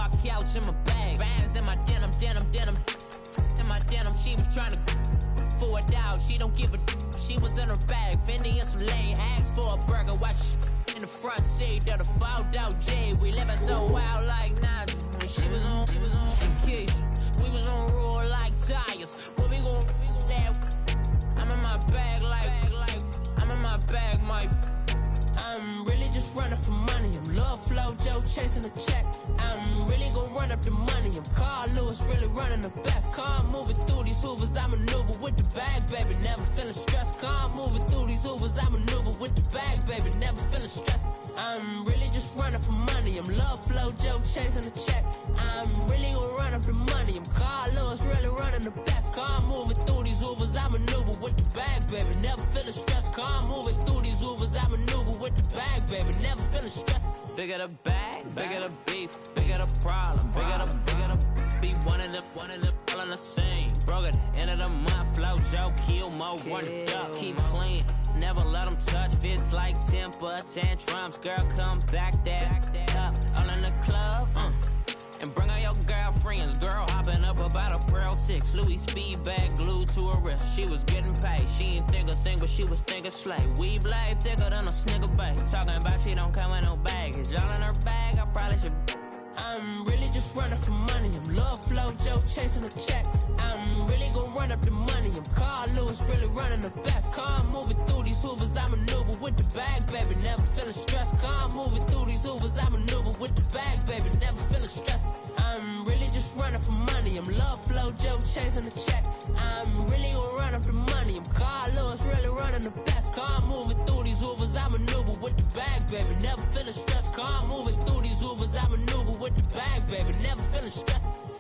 car couch in my bag. Bands in my denim. In my denim, she was trying to for it out. She don't give a she was in her bag. Fendi and some lane asked for a burger. Watch in the front seat of the fouled out J. We living so wild like Nas. When she was on vacation, we was on roll like tires. What we gon' that? I'm in my bag like I'm in my bag, Mike. I'm really just running for money. I'm Love Flow Joe chasing the check. I'm really gon' run up the money. I'm Carl Lewis, really running the best. Car moving through these Hoovers, I maneuver with the bag, baby. Never feeling stressed. Car moving through these Hoovers, I maneuver with the bag, baby. Never feeling stressed. I'm really just running for money. I'm Love Flow Joe chasing the check. I'm really gon' run up the money. I'm Carl Lewis, really running the best. Car moving through these Hoovers, I maneuver with the bag, baby. Never feeling stressed. Car moving through these Hoovers, I maneuver with the bag, baby. Never feeling stressed. Bigger the bag, bigger the beef, bigger the problem, bigger the be one of the all in the same. Broke at the end of the month, Flow Joe, kill more, run the duck, keep clean. Never let them touch, fits like temper tantrums. Girl, come back that up, all in the club, and bring all your girlfriends. Girl hopping up about a Pearl 6 Louis speed bag glued to her wrist. She was getting paid, she ain't think a thing, but she was thinking slay. We blade thicker than a snicker bag. Talking about she don't come with no baggage. Y'all in her bag, I probably should. I'm really just running for money. I'm Love Flow Joe chasing the check. I'm really gon' run up the money. I'm Carl Lewis, really running the best. Car moving through these Hoovers, I maneuver with the bag, baby. Never feeling stressed. Car moving through these Hoovers, I maneuver with the bag, baby. Never feeling stressed. I'm really just running for money. I'm Love Flow Joe chasing the check. I'm really gon' run up the money. I'm Carl Lewis, really running the best. Car moving through these Hoovers, I maneuver with the bag, baby. Never feeling stressed. Car moving through these Hoovers, I maneuver with the bag, baby. Never feeling stressed.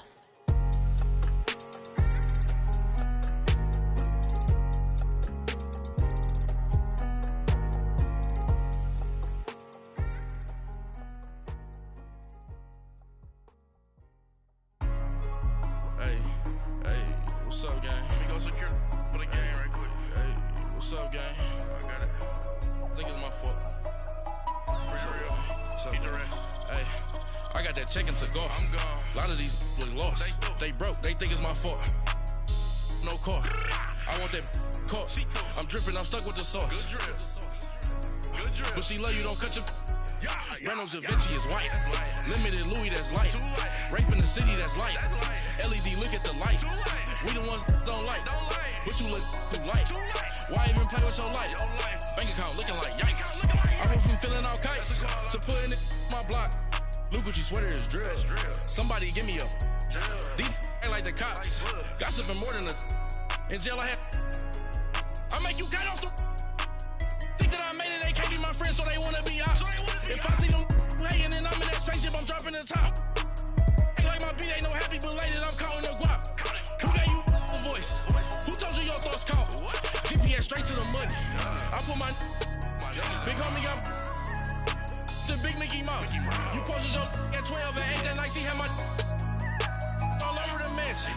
What's up, gang? Let me go secure for the game right quick. Hey, what's up, gang? I got it. I think it's my fault. For real. What's up, keep the rest. Hey, I got that chicken to go. I'm gone. A lot of these look lost. They broke. They think it's my fault. No car. I want that caught. I'm dripping. I'm stuck with the sauce. Good drip. Good drip. But she love you. Don't cut your. Reynolds Da Vinci is white. Limited Louis, that's light. Rape in the city, that's light. LED, look at the light. We the ones don't like. But you look too light. Why even play with your life? Bank account looking like yikes. I went from filling out kites to putting it my block. Blue Gucci sweater is drill. Somebody give me a. These ain't like the cops. Gossiping more than a. In jail I had. I make you cut off the. Think that I made it, they can't be my friends, so they wanna be ops. If I see them hating and I'm in that spaceship, I'm dropping the top. Ain't like my beat, ain't no happy belated, I'm counting the guap. Who gave you a voice? Who told you your thoughts count? GPS straight to the money. I put my big homie up the big Mickey Mouse. You posted your at 12 and 8 that night, she had my all over the mansion.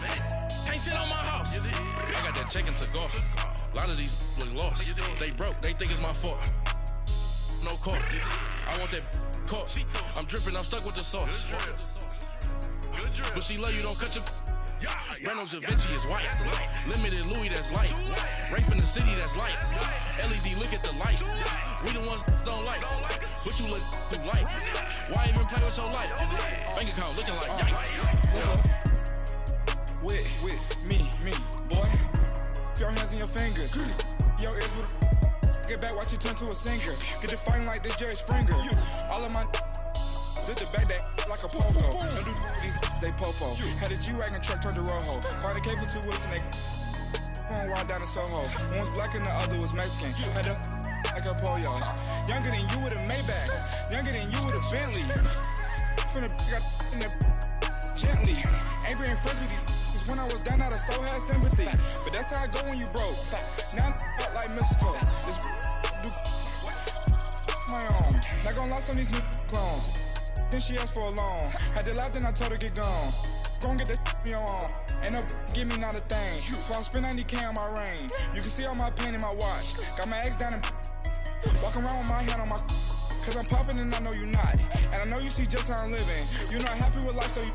Can't sit on my house. I got that chicken to go. A lot of these look lost. They broke, they think it's my fault. No car. I want that caught. I'm dripping, I'm stuck with the sauce. But she love you, don't cut your. Reynolds Da Vinci is white. Limited Louis, that's light. Rape in the city, that's light. LED, look at the light. We the ones don't like. But you look too light. Why even play with your life? Bank account looking like yikes. With me, boy. Your hands in your fingers. Your ears with a. Get back, watch you turn to a singer. Get to fighting like this Jerry Springer. All of my. Zit the back that like a popo. No do these they popo. Had a G-Wagon truck turned to Rojo. Find a cable 2 wheels and they. One ride down to Soho. One was black and the other was Mexican. Had a. Like a pollo. Younger than you with a Maybach. Younger than you with a Bentley. From the. Got in the. Gently. Ain't being friends with these. When I was down, I so had sympathy. But that's how I go when you broke. Now I'm like mistletoe. This do my own. Not gonna lie on these new clones. Then she asked for a loan. Had to laugh, then I told her get gone. Gon' get that me on. Ain't no give me not a thing. So I spend 90K on my ring. You can see all my pain in my watch. Got my ex down and walking around with my hand on my. Cause I'm popping and I know you not. And I know you see just how I'm living. You're not happy with life, so you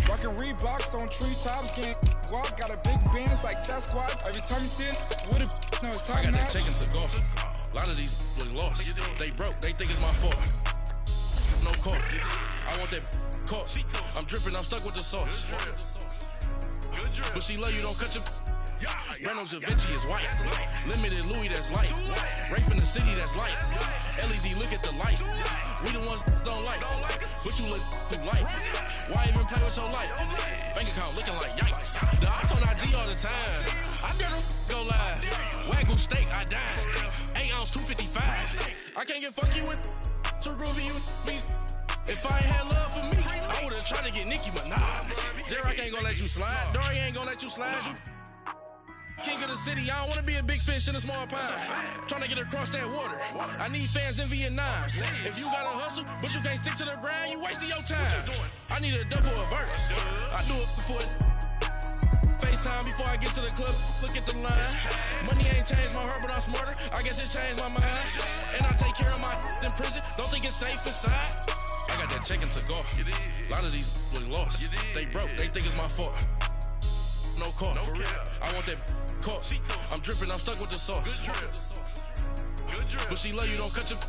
rockin' Reeboks on treetops, getting guap. Got a big Benz like Sasquatch. Every time you see it, with it, no, it's time. I got that chicken to golf. A lot of these really lost. They broke, they think it's my fault. No court. I want that court. I'm dripping, I'm stuck with the sauce. But she love you, don't cut your. Reynolds Da Vinci is white. Limited Louis, that's light. Rape in the city, that's light. LED, look at the lights. We the ones don't like. But you look too light. Why even play with your life? Bank account looking like yikes. The ops on IG all the time. I dare them go live. Wagyu steak, I died. 8 ounce, 255. I can't get fuck you with too groovy you me. If I ain't had love for me, I would've tried to get Nicki Minaj. J-Rock ain't gonna let you slide. Dory ain't gonna let you slide. You king of the city, I don't wanna be a big fish in a small pond. Trying to get across that water. I need fans in Vietnam. If you gotta hustle, but you can't stick to the grind, you wasting your time. I need a double a verse. I do it before FaceTime before I get to the club. Look at the line. Money ain't changed my heart, but I'm smarter. I guess it changed my mind. And I take care of my in prison. Don't think it's safe inside. I got that chicken to go. A lot of these really lost. They broke, they think it's my fault. No court. I want that court. I'm dripping, I'm stuck with the sauce. But she love you, don't cut your.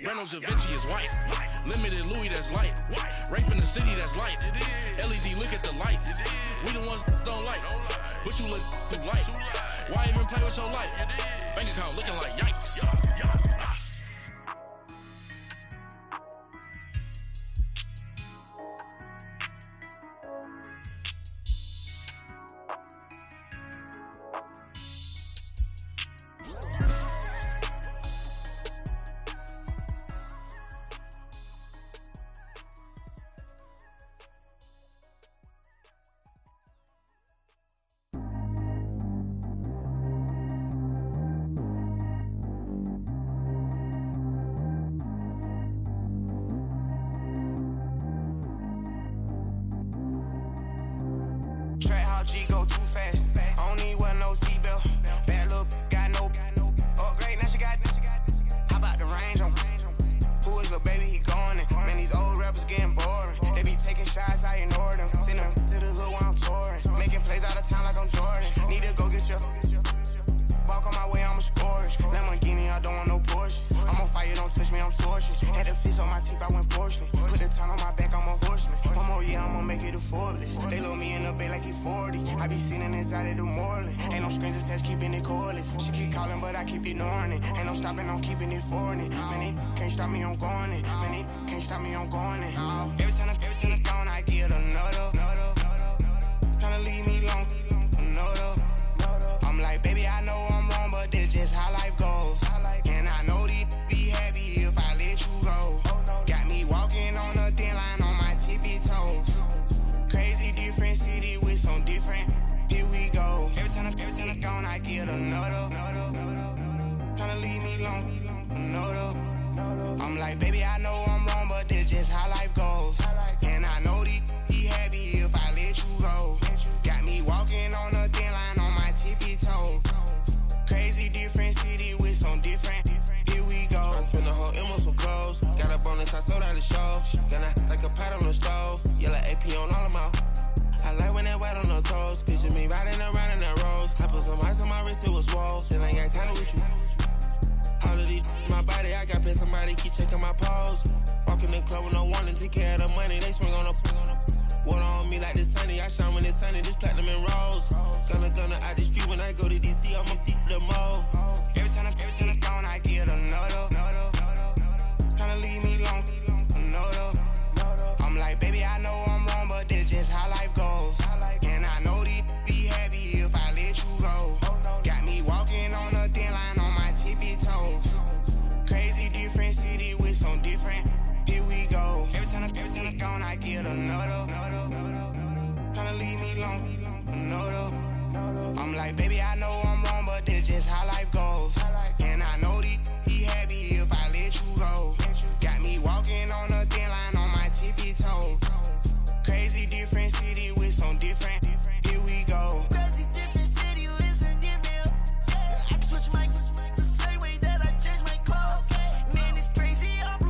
Reynolds Da Vinci is white. Limited Louis, that's light. Rape in the city, that's light. LED, look at the lights. We the ones don't like. But you look too light. Why even play with your life? Bank account looking like yikes. G go too fast. I don't need one no seatbelt. Bad little got no upgrade. Now she got. How about the range on? Who is little baby? He going in. Man, these old rappers getting boring. They be taking shots, I ignore them. Send them to the hood while I'm touring. Making plays out of town like I'm Jordan. Need to go get your. Walk on my way, I'ma score it. Lamborghini, I don't want no Porsches. I'm on fire, don't touch me, I'm tortured. Had the fish on my teeth, I went porcelain. Put the time on my back, I'm a horseman. One more year, I'ma make it affordless. They load me in the bay like he 40. I be sitting inside of the Moreland. Ain't no strings attached, keeping it cordless. She keep calling, but I keep ignoring it. Ain't no stopping, I'm keeping it for it. Man, they can't stop me, I'm going it. Man, they can't stop me, I'm going it. Every time I'm gone, I get another. Tryna leave me long, another. I'm like, baby, I know I'm wrong, but that's just how life goes. And I know they'd be happy if I let you go. Got me walking on a thin line on my tippy toes. Crazy different city with some different. Here we go. Every time I'm gone, I get another. Tryna leave me long, another. I'm like, baby, I know I'm wrong, but that's just how life goes. And I know they'd be happy if I let you go. Got me walking on a thin line on my tippy toes. Crazy different city with some different. Here we go. I spent the whole M on some clothes. Got a bonus, I sold out the show. Gonna like a pot on the stove. Yellow AP on all of my. I like when that white on the toes. Picture me riding around in that rose. I put some ice on my wrist, it was swole. Still ain't got time with you. All of these, my body, I got pissed. Somebody keep checking my pose. Walking the club with no warning, take care of the money. They swing on the. Water on me like the sunny, I shine when it's sunny, this platinum and rose. Gonna out the street when I go to DC, I'ma see the mall. Every time I'm gone, I get another. Tryna leave me long, another. I'm like, baby, I know I'm wrong, but that's just how life goes. And I know they'd be happy if I let you go. Got me walking on a thin line on my tippy toes. Crazy different city with some different. Here we go. Every time I'm gone, I get another. Tryna leave me long, another. I'm like, baby, I know I'm wrong, but that's just how life goes. And I know they'd be happy if I let you go. Got me walking on a thin line on my tippy toes. Crazy different city with some different. Here we go. Crazy different city with some different. I can switch my the same way that I change my clothes. Man, it's crazy. I'm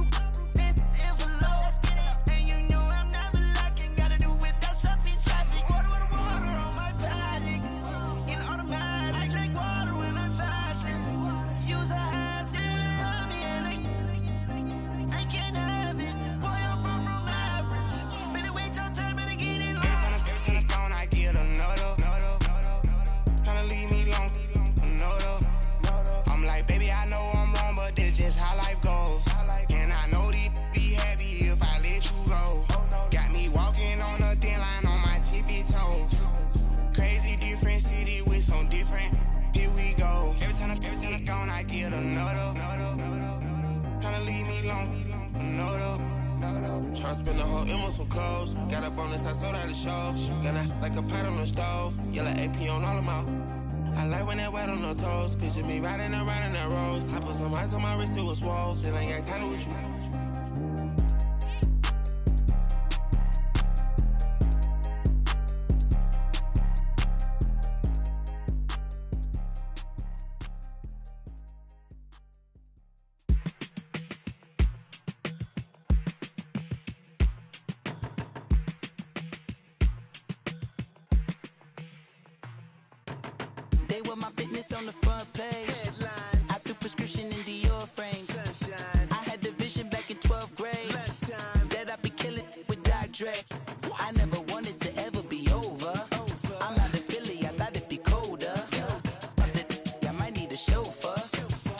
Tryna spend the whole M on some clothes. Got up on this, I sold out the show. Gonna like a pot on the stove. Yellow AP on all of my. I like when that wet on the toes. Picture me riding around in that rose. I put some ice on my wrist, it was swole. Still ain't got time with you. They were my business on the front page. Headlines. I threw prescription in Dior frames. Sunshine. I had the vision back in 12th grade. Lunchtime. That I'd be killing with Dr. Dre. I never wanted to ever be over. I'm out of Philly, I thought it'd be colder. I might need a chauffeur.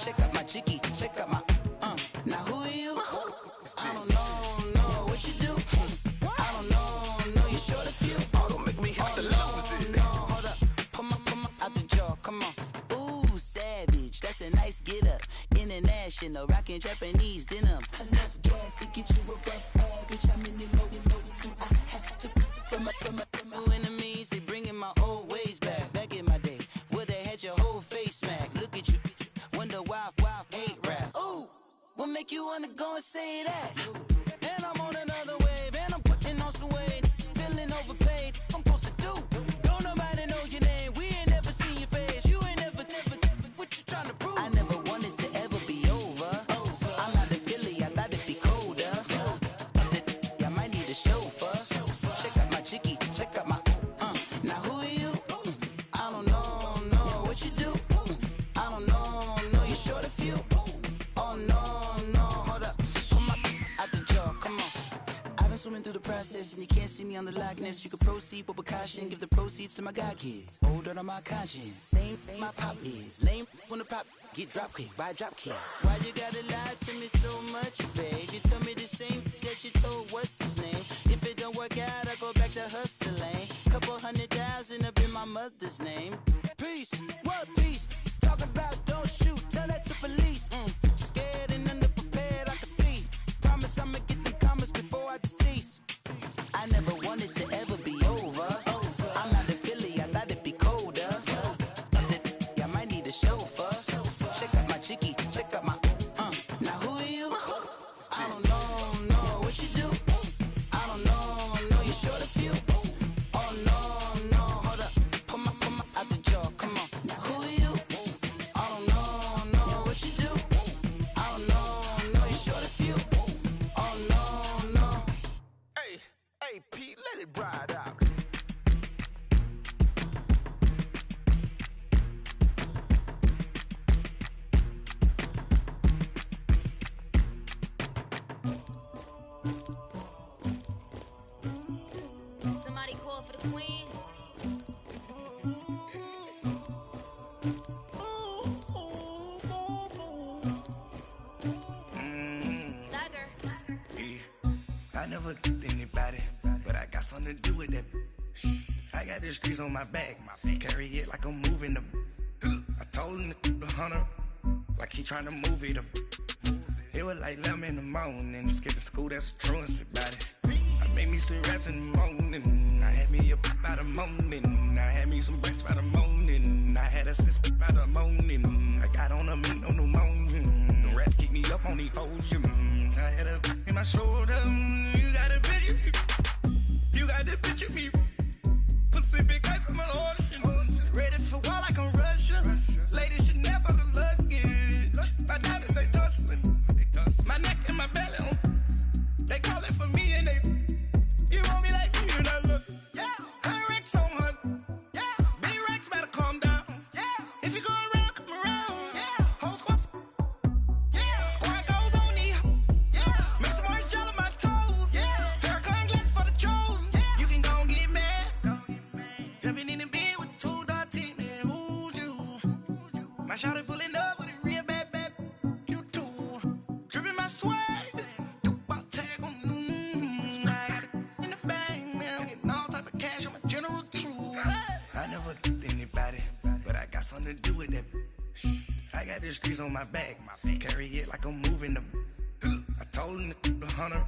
Check out my jiggy, check out my Now who are you? I don't know what you do. I don't know you're short of few. Oh, don't make me have to lose it. No, hold up. Come on, out the jaw, come on. Ooh, savage, that's a nice get up. International, rockin' Japanese denim. Enough gas to get you above average. How many more do I have to from my enemies? They bringing my old ways back. Back in my day, where they had your whole face smack. Look at you, wonder why hate rap. Ooh, what make you wanna go and say that? And I'm on another wave, and I'm putting on some weight. Feeling overpaid, I'm supposed to do. Don't nobody know your name, we ain't never seen your face. You ain't never, what you trying to prove? I never wanted to ever be over. I'm out of Philly, I thought it'd be colder. I might need a chauffeur. Check out my jiggy, check out my Now who are you? I don't know what you do. I don't know you're short of few. Oh no, hold up. Come on, out the jaw, come on. I've been swimming through the process and you can't see me on the likeness. You can proceed but with caution, give the proceeds to my god kids. Older on my conscience, same my pop is. Lame when the pop get drop kick by drop kick. Why you gotta lie to me so much, babe? You tell me the same that you told what's his name. If it don't work out, I go back to hustling. Couple 100,000 up in my mother's name. Peace, what peace? Talk about don't shoot, tell that to police. Scared and underprepared, I can see. Promise I'ma get them comments before I decease. I never wanted to ever be over. I'm out of Philly, I thought it'd be colder. I might need a chauffeur. Check out my jiggy, check out my Now who are you? I don't know what you do. I don't know you're short of few. Oh no, hold up. Come on, out the jaw, come on. Now who are you? I don't know what you do. I don't know you're short of few. Oh no. Hey, Pete, let it ride out. Somebody call for the queen. Dagger. Yeah. I never did anybody, but I got something to do with that. I got the streets on my back, carry it like I'm moving the. I told him to 100, like he trying to move it up. It was like 11 in the morning, skipping school, that's a truancy about it. I made me some rest in the morning, I had me a pop by the morning, I had me some breaks by the morning, I had a sis by the morning, I got on a meat on the morning, the rats keep me up on the whole gym, I had a in my shoulder, you got a picture, you got the picture me, Pacific ice on my ocean, ready for war like I'm Russian, ladies should never the luggage, my diamonds they tussling, my neck and my belly on, they calling for me and they, you want me like me and I look, yeah, her Rex on her, yeah, big Rex better calm down, yeah, if you go around, come around, yeah, whole squad, yeah, squad goes on the, yeah, make some orange gel on my toes, yeah, Farrakhan glass for the chosen, yeah, you can go and get mad, jumping in the bed with 2 dark teeth, man, who's you, my shawty pulling up with a real bad, you too, dripping my swag, something to do with that. I got the streets on my back, carry it like I'm moving the. I told him the hunter,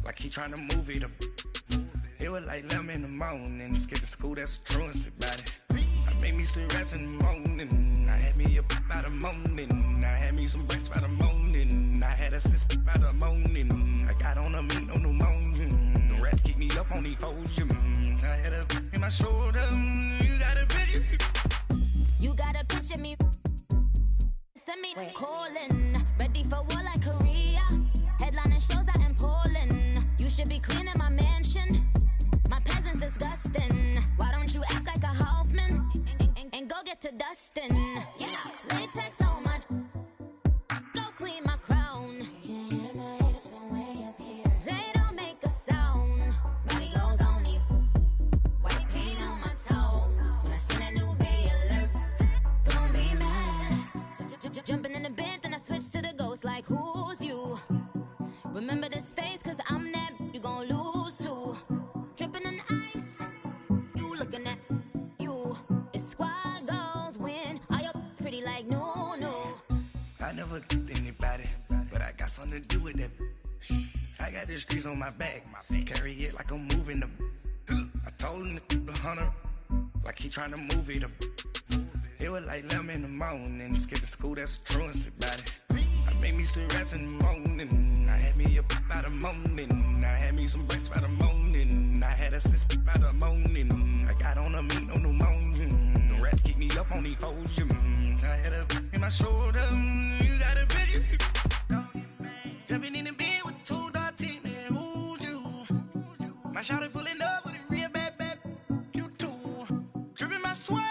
like he trying to move it up. It was like 11 in the morning, skipping school, that's a truancy about it. I made me some rest in the morning, I had me a pop by the morning, I had me some breaks by the morning, I had a sis by the morning, I got on a meat, no pneumonia, the rats keep me up on the podium, I had a in my shoulder, you got a picture. You got a picture me, send me calling, ready for war like Korea, headlining shows out in Poland, you should be cleaning my mansion. My peasant's disgusting. Why don't you act like a Hoffman and go get to dustin'? Yeah, latex on my go clean my crown. Can't hear my haters from way up here. They don't make a sound. Money goes on these white paint on my toes. When I send a new bay alert, gonna be mad. Jumping in the bed, then I switch to the ghost like who's you? Remember this face, cause I'm that you gon' lose too. Dripping in ice, you looking at you. It's squad goals win. Are you pretty like no? I never did anybody, but I got something to do with that. I got the streets on my back, carry it like I'm moving the. I told him the hunter, like he trying to move it up. It was like 11 in the morning, skipping school, that's a truancy about it. I made me some rest in the morning, I had me a pop by the morning, I had me some breaks by the morning, I had a sis by the morning, I got on a meat, no pneumonia, the rats keep me up on the podium, I had a in my shoulder, you got a picture. Jumping in the bed with 2 dark teeth, man, who's you? My shawty pulling up with a real bad, you too. Dripping my swag.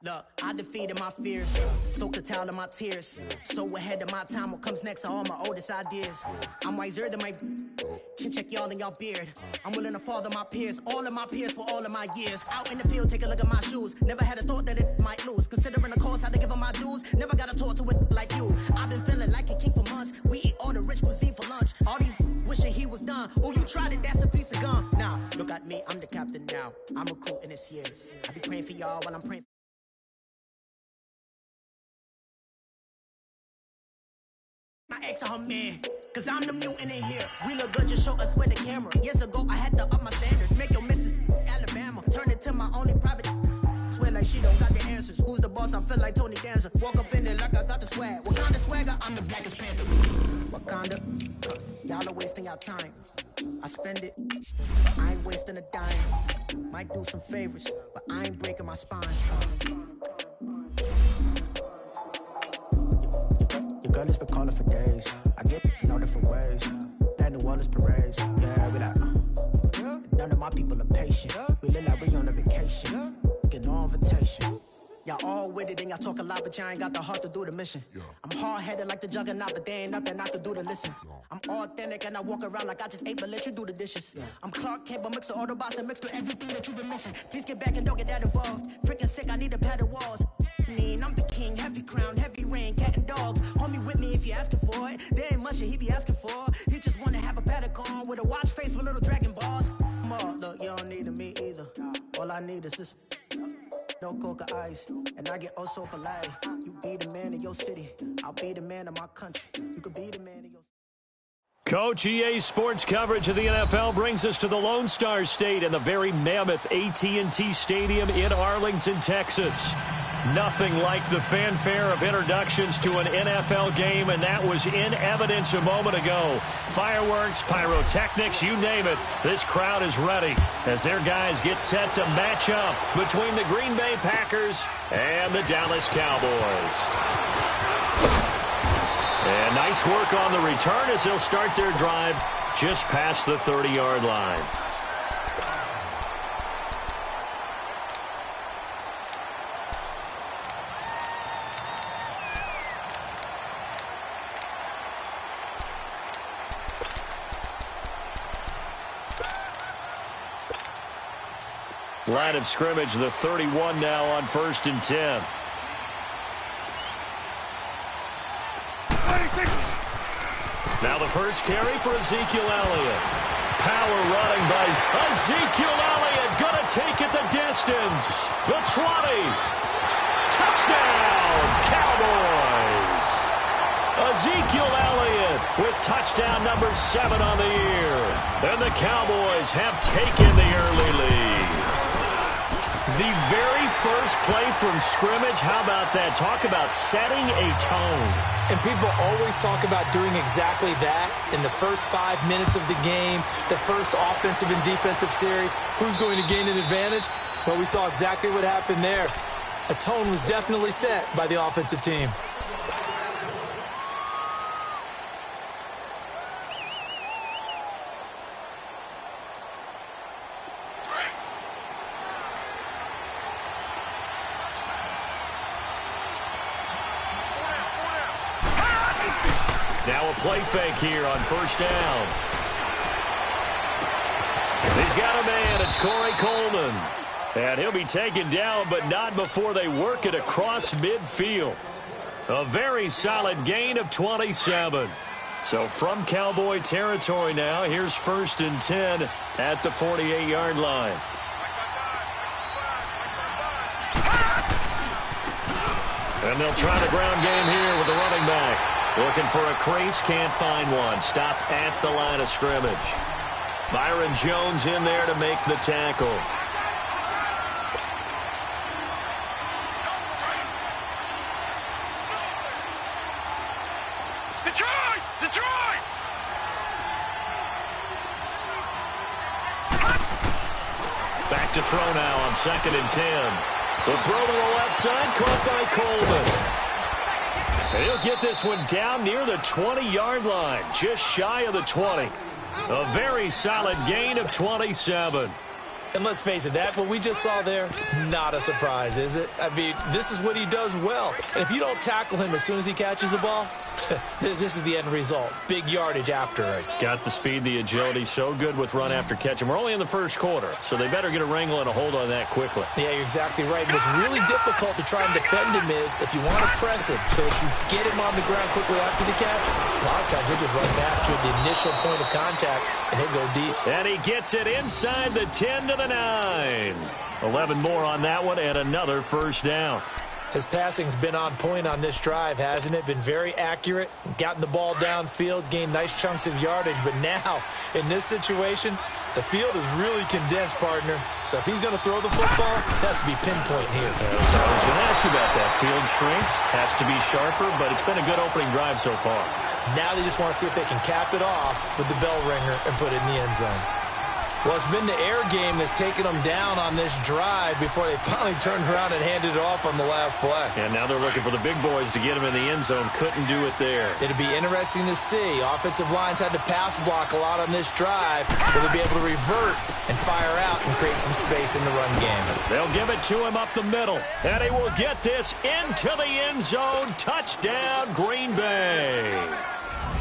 Look, I defeated my fears, soaked a towel in my tears. So ahead of my time, what comes next are all my oldest ideas. I'm wiser than my chin check y'all in y'all beard. I'm willing to father my peers, all of my peers for all of my years. Out in the field, take a look at my shoes. Never had a thought that it might lose. Considering the cost, I had to give them my dues. Never got a talk to it like you. I've been feeling like a king for months. We eat all the rich cuisine for lunch. All these wishing he was done. Oh, you tried it, that's a piece of gum. Now, look at me, I'm the captain now. I'm recruiting this year. I be praying for y'all while I'm praying. My ex are her man, cause I'm the mutant in here. We look good, just show us where the camera. Years ago, I had to up my standards. Make your missus Alabama. Turn it to my only private. Swear like she don't got the answers. Who's the boss? I feel like Tony Danza. Walk up in there like I got the swag. What kind of swagger? I'm the blackest panther. What kind of? Y'all are wasting your time. I spend it. I ain't wasting a dime. Might do some favors, but I ain't breaking my spine. Your girl has been calling for days. I get in all different ways. That New Orleans parades. Yeah, we like. None of my people are patient. We look like we on a vacation. Get no invitation. Y'all all with it and y'all talk a lot, but y'all ain't got the heart to do the mission. I'm hard-headed like the juggernaut, but there ain't nothing I can do to listen. I'm authentic and I walk around like I just ate, but let you do the dishes. I'm Clark Kent, but mix the Autobots and mix with everything that you've been missing. Please get back and don't get that involved. Freaking sick, I need a padded walls. I'm the king, heavy crown, heavy rain, cat and dogs. Homie with me if you're asking for it. There ain't much that he be asking for. He just wanna have a paddock on with a watch face with little dragon balls. Look, you don't need me either. All I need is this. No coca ice, and I get oh so polite. You be the man of your city, I'll be the man of my country. You could be the man of your Coach EA Sports coverage of the NFL brings us to the Lone Star State and the very mammoth AT&T Stadium in Arlington, Texas. Nothing like the fanfare of introductions to an NFL game, and that was in evidence a moment ago. Fireworks, pyrotechnics, you name it. This crowd is ready as their guys get set to match up between the Green Bay Packers and the Dallas Cowboys. And nice work on the return as they'll start their drive just past the 30-yard line. Line of scrimmage, the 31 now on 1st and 10. Now the first carry for Ezekiel Elliott. Power running by Ezekiel Elliott. Gonna take it the distance. The 20. Touchdown, Cowboys. Ezekiel Elliott with touchdown number 7 on the year. And the Cowboys have taken the early lead. The very first play from scrimmage, how about that? Talk about setting a tone. And people always talk about doing exactly that in the first 5 minutes of the game, the first offensive and defensive series. Who's going to gain an advantage? Well, we saw exactly what happened there. A tone was definitely set by the offensive team. Now a play fake here on 1st down. He's got a man. It's Corey Coleman. And he'll be taken down, but not before they work it across midfield. A very solid gain of 27. So from Cowboy territory now, here's 1st and 10 at the 48-yard line. And they'll try the ground game here with the running back. Looking for a crease, can't find one. Stopped at the line of scrimmage. Byron Jones in there to make the tackle. Detroit! Detroit! Back to throw now on 2nd and 10. The throw to the left side, caught by Coleman. And he'll get this one down near the 20-yard line, just shy of the 20. A very solid gain of 27. And let's face it, that what we just saw there, not a surprise, is it? I mean, this is what he does well. And if you don't tackle him as soon as he catches the ball, this is the end result. Big yardage afterwards. Got the speed, the agility, so good with run after catch. And we're only in the first quarter, so they better get a wrangle and a hold on that quickly. Yeah, you're exactly right. What's really difficult to try and defend him is if you want to press him so that you get him on the ground quickly after the catch, a lot of times he'll just run past you at the initial point of contact, and he'll go deep. And he gets it inside the 10 to the 9. 11 more on that one, and another 1st down. His passing's been on point on this drive, hasn't it? Been very accurate, gotten the ball downfield, gained nice chunks of yardage. But now, in this situation, the field is really condensed, partner. So if he's going to throw the football, that has to be pinpoint here. So I was going to ask you about that. Field shrinks, has to be sharper, but it's been a good opening drive so far. Now they just want to see if they can cap it off with the bell ringer and put it in the end zone. Well, it's been the air game that's taken them down on this drive before they finally turned around and handed it off on the last play. And now they're looking for the big boys to get them in the end zone. Couldn't do it there. It'll be interesting to see. Offensive lines had to pass block a lot on this drive. Will they be able to revert and fire out and create some space in the run game? They'll give it to him up the middle. And he will get this into the end zone. Touchdown, Green Bay.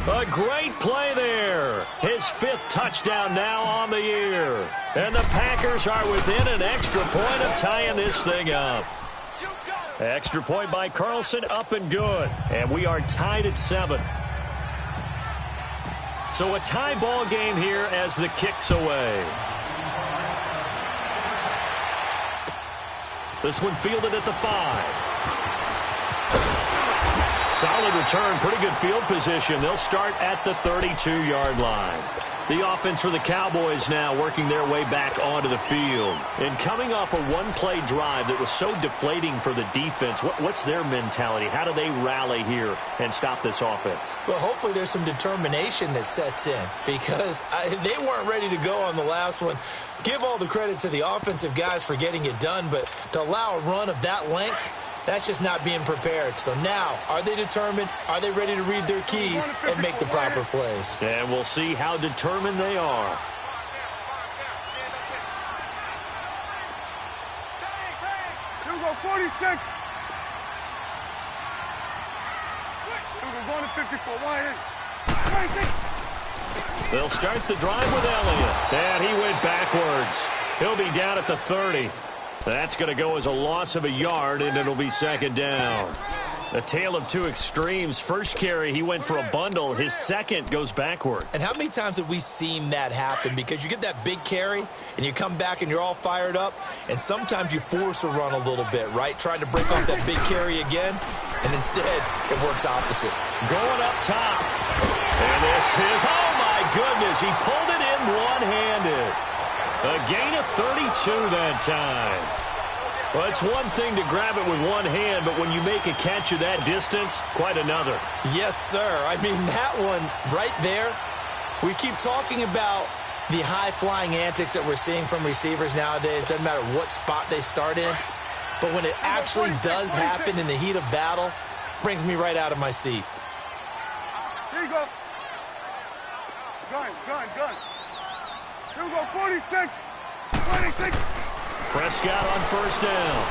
A great play there. His 5th touchdown now on the year. And the Packers are within an extra point of tying this thing up. Extra point by Carlson, up and good. And we are tied at 7. So a tie ball game here as the kick's away. This one fielded at the 5. Solid return, pretty good field position. They'll start at the 32-yard line. The offense for the Cowboys now working their way back onto the field. And coming off a one-play drive that was so deflating for the defense, what's their mentality? How do they rally here and stop this offense? Well, hopefully there's some determination that sets in because they weren't ready to go on the last one. Give all the credit to the offensive guys for getting it done, but to allow a run of that length, that's just not being prepared. So now, are they determined? Are they ready to read their keys and make the proper plays? And we'll see how determined they are. Here we go, 46. Here we go, going to 54. Wide in. 26. They'll start the drive with Elliott. And he went backwards. He'll be down at the 30. That's going to go as a loss of a yard, and it'll be second down. A tale of two extremes. First carry, he went for a bundle. His second goes backward. And how many times have we seen that happen? Because you get that big carry, and you come back and you're all fired up, and sometimes you force a run a little bit, right? Trying to break off that big carry again, and instead it works opposite. Going up top. And this is, oh my goodness, he pulled it in one-handed. A gain of 32 that time. Well, it's one thing to grab it with one hand, but when you make a catch of that distance, quite another. Yes, sir. I mean, that one right there, we keep talking about the high-flying antics that we're seeing from receivers nowadays. Doesn't matter what spot they start in. But when it actually does happen in the heat of battle, brings me right out of my seat. Here you go. Gun. Here we go, 46. 26. Prescott on first down.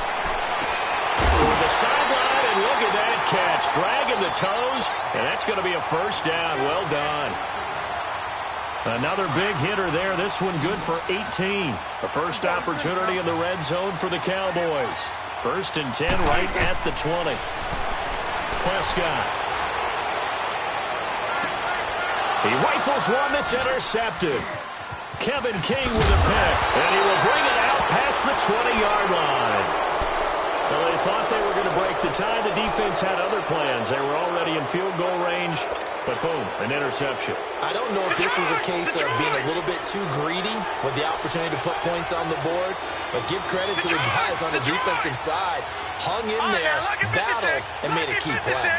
Toward the sideline, and look at that catch. Dragging the toes, and that's going to be a first down. Well done. Another big hitter there. This one good for 18. The first opportunity in the red zone for the Cowboys. 1st and 10 right at the 20. Prescott. He rifles one that's intercepted. Kevin King with a pick, and he will bring it out past the 20-yard line. Well, they thought they were going to break the tie. The defense had other plans. They were already in field goal range, but boom, an interception. I don't know if this was a case of being a little bit too greedy with the opportunity to put points on the board, but give credit to the guys on the defensive side. Hung in there, battled, and made a key play.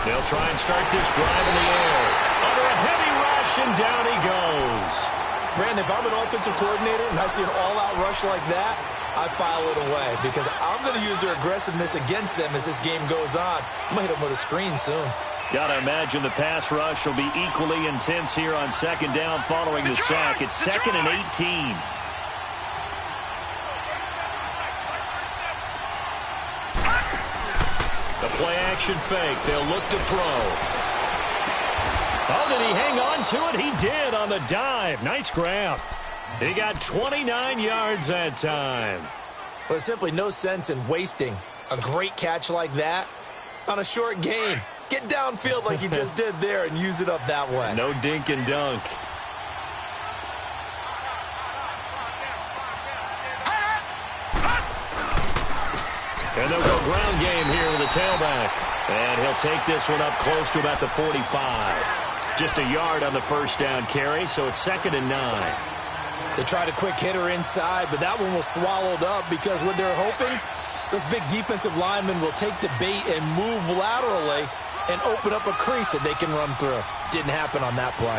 They'll try and start this drive in the air. Under a heavy rush, and down he goes. Brandon, if I'm an offensive coordinator and I see an all-out rush like that, I file it away because I'm going to use their aggressiveness against them as this game goes on. I'm going to hit them with a screen soon. Got to imagine the pass rush will be equally intense here on second down following the sack. It's 2nd and 18. The play-action fake. They'll look to throw. Oh, did he hang on to it? He did on the dive. Nice grab. He got 29 yards that time. Well, there's simply no sense in wasting a great catch like that on a short game. Get downfield like you just did there and use it up that way. No dink and dunk. And they'll go ground game here with a tailback. And he'll take this one up close to about the 45. Just a yard on the first down carry, so it's 2nd and 9. They tried a quick hitter inside, but that one was swallowed up because what they're hoping, those big defensive linemen will take the bait and move laterally and open up a crease that they can run through. Didn't happen on that play.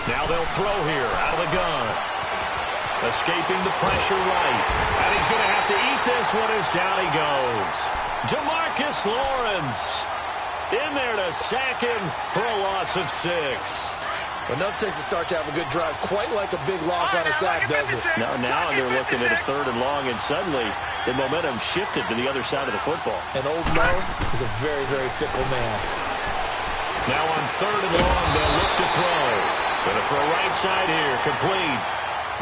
Now they'll throw here out of the gun. Escaping the pressure right. And he's going to have to eat this one as down he goes. Jamarcus Lawrence in there to sack him for a loss of 6. Enough takes a start to have a good drive. Quite like a big loss on a sack, does it? Now they're looking at a 3rd and long, and suddenly the momentum shifted to the other side of the football. And old Mo is a very, very fickle man. Now on 3rd and long, they'll look to throw. Going to throw right side here, complete.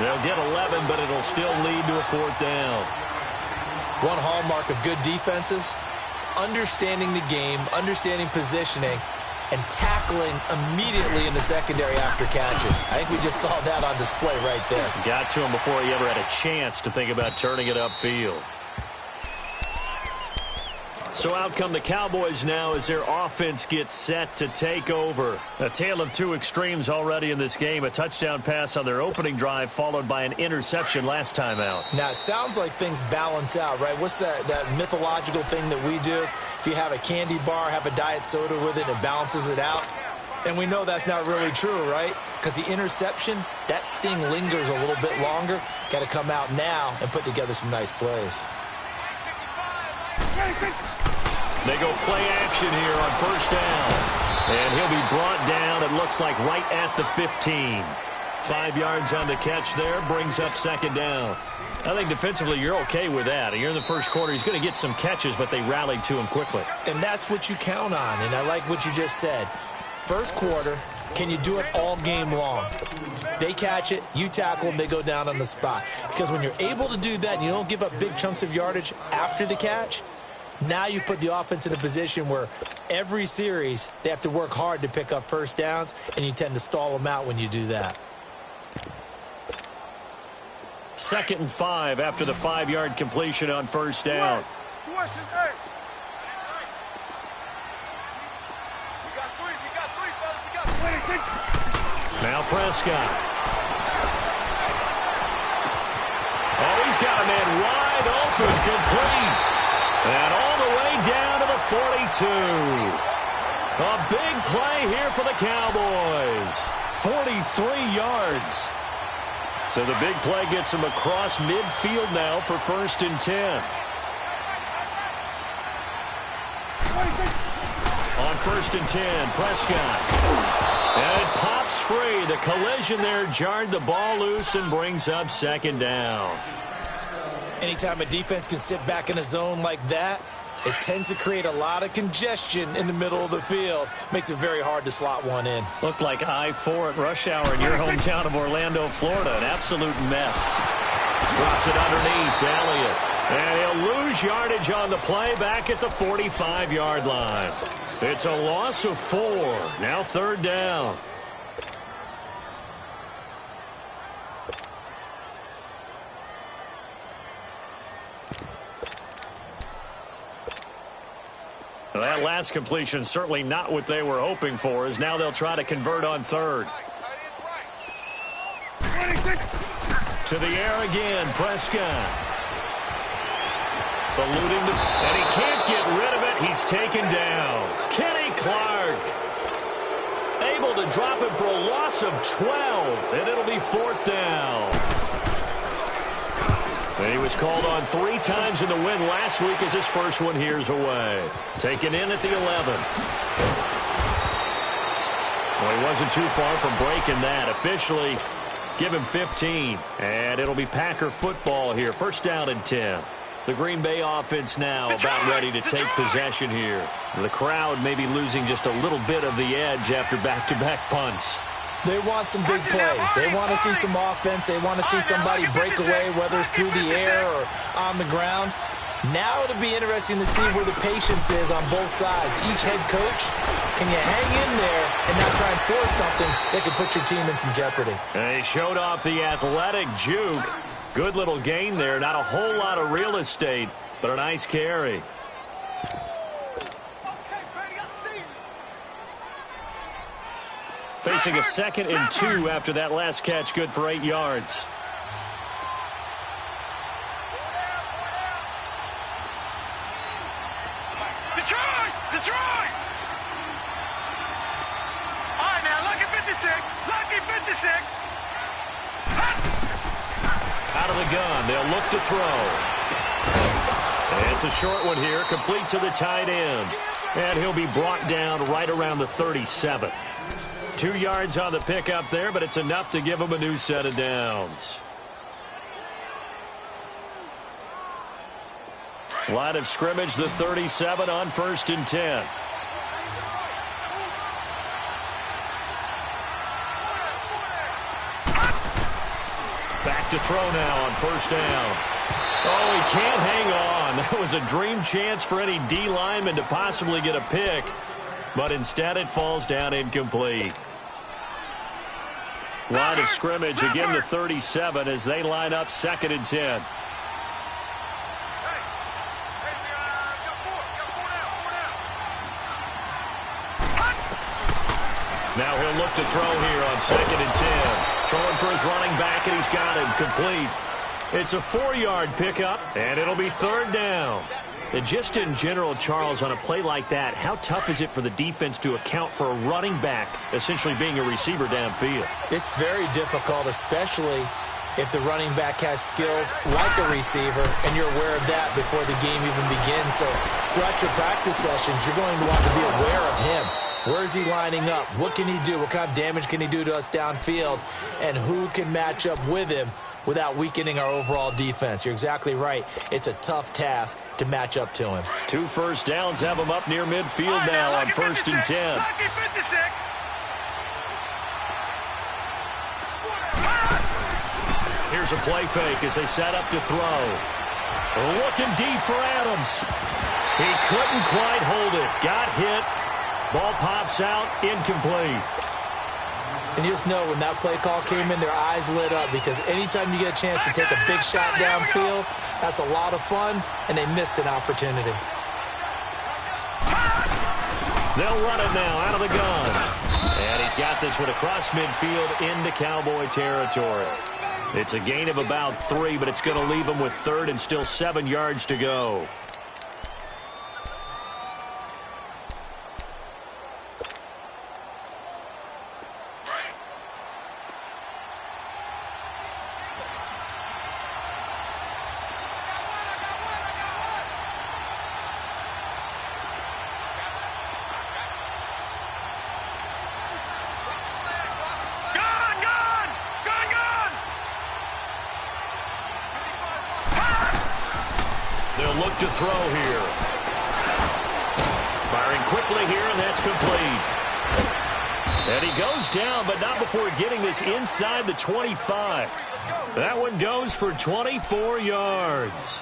They'll get 11, but it'll still lead to a 4th down. One hallmark of good defenses is understanding the game, understanding positioning, and tackling immediately in the secondary after catches. I think we just saw that on display right there. Got to him before he ever had a chance to think about turning it upfield. So out come the Cowboys now as their offense gets set to take over. A tale of two extremes already in this game. A touchdown pass on their opening drive followed by an interception last time out. Now, it sounds like things balance out, right? What's that mythological thing that we do? If you have a candy bar, have a diet soda with it, it balances it out. And we know that's not really true, right? Because the interception, that sting lingers a little bit longer. Got to come out now and put together some nice plays. They go play action here on first down. And he'll be brought down, it looks like, right at the 15. 5 yards on the catch there, brings up second down. I think defensively you're okay with that. You're in the first quarter. He's going to get some catches, but they rallied to him quickly. And that's what you count on, and I like what you just said. First quarter, can you do it all game long? They catch it, you tackle them, they go down on the spot. Because when you're able to do that and you don't give up big chunks of yardage after the catch, now you put the offense in a position where every series they have to work hard to pick up first downs, and you tend to stall them out when you do that. 2nd and 5 after the 5-yard completion on first down. Now Prescott. Oh, he's got a man wide open, complete. And all the way down to the 42. A big play here for the Cowboys. 43 yards. So the big play gets him across midfield now for 1st and 10. On 1st and 10, Prescott. And it pops free. The collision there jarred the ball loose and brings up second down. Anytime a defense can sit back in a zone like that, it tends to create a lot of congestion in the middle of the field. Makes it very hard to slot one in. Looked like I-4 at rush hour in your hometown of Orlando, Florida. An absolute mess. Drops it underneath to Elliott. And he'll lose yardage on the play back at the 45-yard line. It's a loss of 4. Now 3rd down. Well, that last completion certainly not what they were hoping for, as now they'll try to convert on 3rd. To the air again, Prescott. Eluding the... And he can't get rid of it. He's taken down. Kenny Clark. Able to drop him for a loss of 12, and it'll be 4th down. And he was called on 3 times in the win last week as his first one here's away. Taken in at the 11. Well, he wasn't too far from breaking that. Officially, give him 15. And it'll be Packer football here. 1st down and 10. The Green Bay offense now about ready to take possession here. The crowd may be losing just a little bit of the edge after back-to-back punts. They want some big plays. They want to see some offense. They want to see somebody break away, whether it's through the air or on the ground. Now it'll be interesting to see where the patience is on both sides. Each head coach, can you hang in there and not try and force something that could put your team in some jeopardy? And he showed off the athletic juke. Good little gain there. Not a whole lot of real estate, but a nice carry. Facing a 2nd and 2 after that last catch, good for 8 yards. Detroit! Detroit! All right, now, lucky 56. Lucky 56. Out of the gun, they'll look to throw. It's a short one here, complete to the tight end. And he'll be brought down right around the 37. 2 yards on the pickup there, but it's enough to give him a new set of downs. Line of scrimmage, the 37 on 1st and 10. Back to throw now on 1st down. Oh, he can't hang on. That was a dream chance for any D lineman to possibly get a pick. but instead it falls down incomplete. Line of scrimmage, again the 37 as they line up 2nd and 10. Now he'll look to throw here on 2nd and 10. Throwing for his running back, and he's got him complete. It's a 4-yard pickup, and it'll be 3rd down. And just in general, Charles, on a play like that, how tough is it for the defense to account for a running back essentially being a receiver downfield? It's very difficult, especially if the running back has skills like a receiver, and you're aware of that before the game even begins. So throughout your practice sessions, you're going to want to be aware of him. Where is he lining up? What can he do? What kind of damage can he do to us downfield? And who can match up with him without weakening our overall defense? You're exactly right. It's a tough task to match up to him. 2 first downs have him up near midfield now on 1st and 10. Lucky 56. Here's a play fake as they set up to throw. Looking deep for Adams. He couldn't quite hold it. Got hit. Ball pops out, incomplete. And you just know when that play call came in, their eyes lit up, because anytime you get a chance to take a big shot downfield, that's a lot of fun, and they missed an opportunity. They'll run it now out of the gun. And he's got this one across midfield into Cowboy territory. It's a gain of about 3, but it's going to leave him with 3rd and still 7 yards to go. Look to throw here. Firing quickly here, and that's complete. And he goes down, but not before getting this inside the 25. That one goes for 24 yards.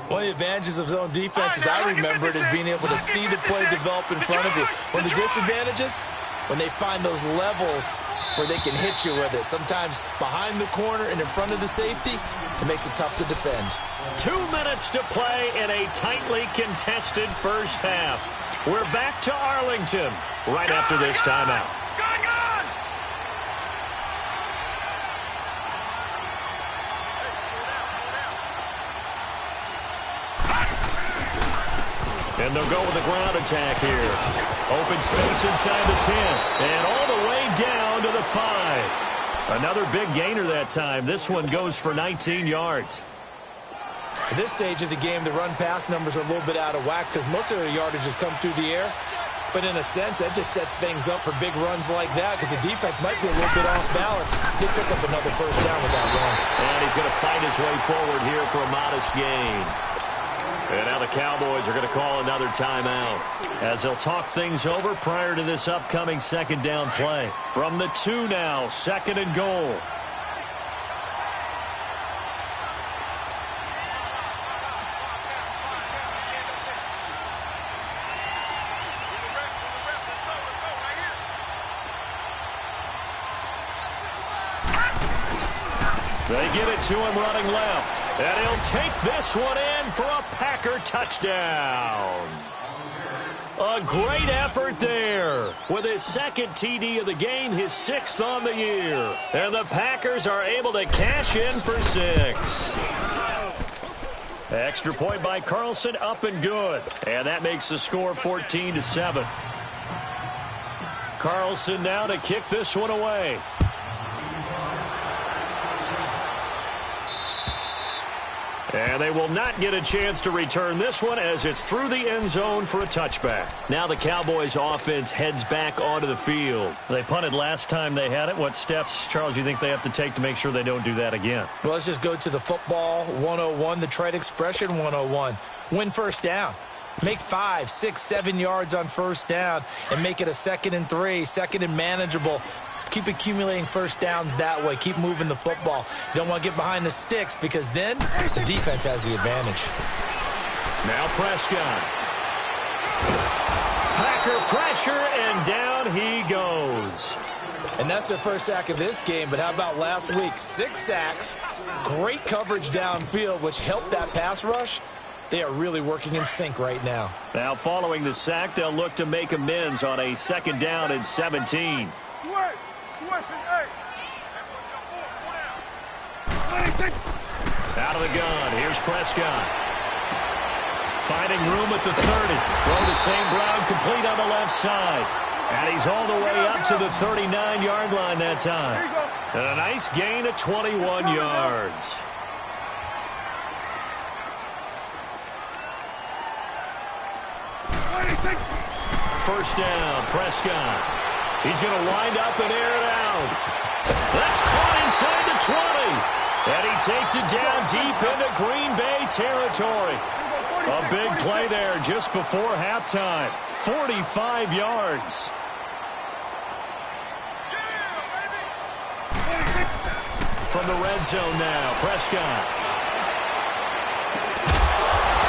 One of the advantages of zone defense, as I remember it, is being able to see the play develop in front of you. One of the disadvantages, when they find those levels where they can hit you with it. Sometimes behind the corner and in front of the safety, it makes it tough to defend. 2 minutes to play in a tightly contested first half. We're back to Arlington right after this timeout. And they'll go with the ground attack here. Open space inside the 10. And all the way down to the 5. Another big gainer that time. This one goes for 19 yards. At this stage of the game, the run-pass numbers are a little bit out of whack because most of their yardage has come through the air. But in a sense, that just sets things up for big runs like that because the defense might be a little bit off balance. They pick up another first down with that run. And he's going to fight his way forward here for a modest gain. And now the Cowboys are going to call another timeout as they'll talk things over prior to this upcoming 2nd down play. From the 2 now, 2nd and goal. They give it to him running left. And he'll take this one in for a Packer touchdown. A great effort there. With his 2nd TD of the game, his 6th on the year. And the Packers are able to cash in for 6. Extra point by Carlson, up and good. And that makes the score 14-7. Carlson now to kick this one away. And they will not get a chance to return this one as it's through the end zone for a touchback. Now the Cowboys offense heads back onto the field. They punted last time they had it. What steps, Charles, you think they have to take to make sure they don't do that again? Well, let's just go to the football 101, the trite expression 101. Win first down. Make 5, 6, 7 yards on first down and make it a 2nd and 3, 2nd and manageable. Keep accumulating first downs that way. Keep moving the football. You don't want to get behind the sticks because then the defense has the advantage. Now Prescott. Packer pressure, and down he goes. And that's their first sack of this game, but how about last week? 6 sacks, great coverage downfield, which helped that pass rush. They are really working in sync right now. Now following the sack, they'll look to make amends on a 2nd down and 17. Out of the gun, here's Prescott. Finding room at the 30. Throw to St. Brown, complete on the left side. And he's all the way up to the 39-yard line that time. And a nice gain of 21 yards. First down, Prescott. He's going to wind up and air it out. That's caught inside the 20. And he takes it down deep into Green Bay territory. A big play there just before halftime. 45 yards. From the red zone now, Prescott.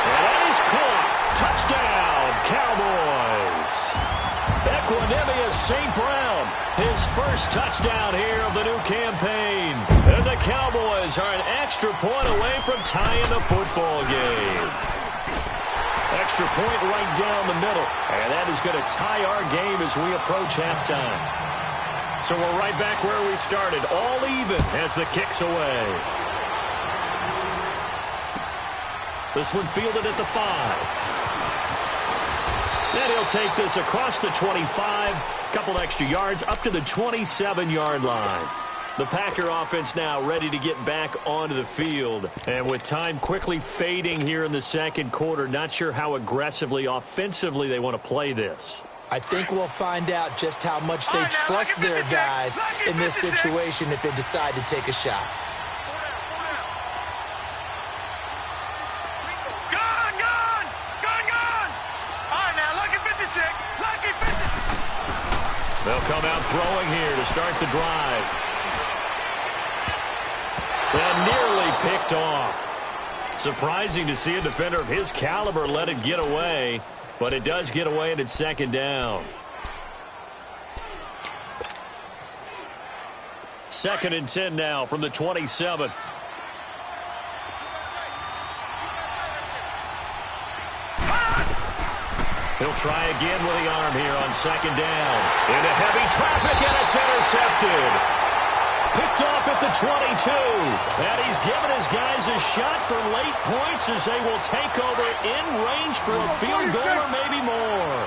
And that is caught. Touchdown, Cowboys. Equanimous St. Brown, his first touchdown here of the new campaign. And the Cowboys are an extra point away from tying the football game. Extra point right down the middle. And that is going to tie our game as we approach halftime. So we're right back where we started, all even as the kick's away. This one fielded at the 5. Then he'll take this across the 25, couple extra yards up to the 27-yard line. The Packer offense now ready to get back onto the field. And with time quickly fading here in the second quarter, not sure how aggressively, offensively they want to play this. I think we'll find out just how much they trust their guys in this situation if they decide to take a shot. They'll come out throwing here to start the drive. And nearly picked off. Surprising to see a defender of his caliber let it get away, but it does get away and it's 2nd down. 2nd and 10 now from the 27. He'll try again with the arm here on 2nd down. Into heavy traffic, and it's intercepted. Picked off at the 22. And he's given his guys a shot for late points as they will take over in range for a field goal or maybe more.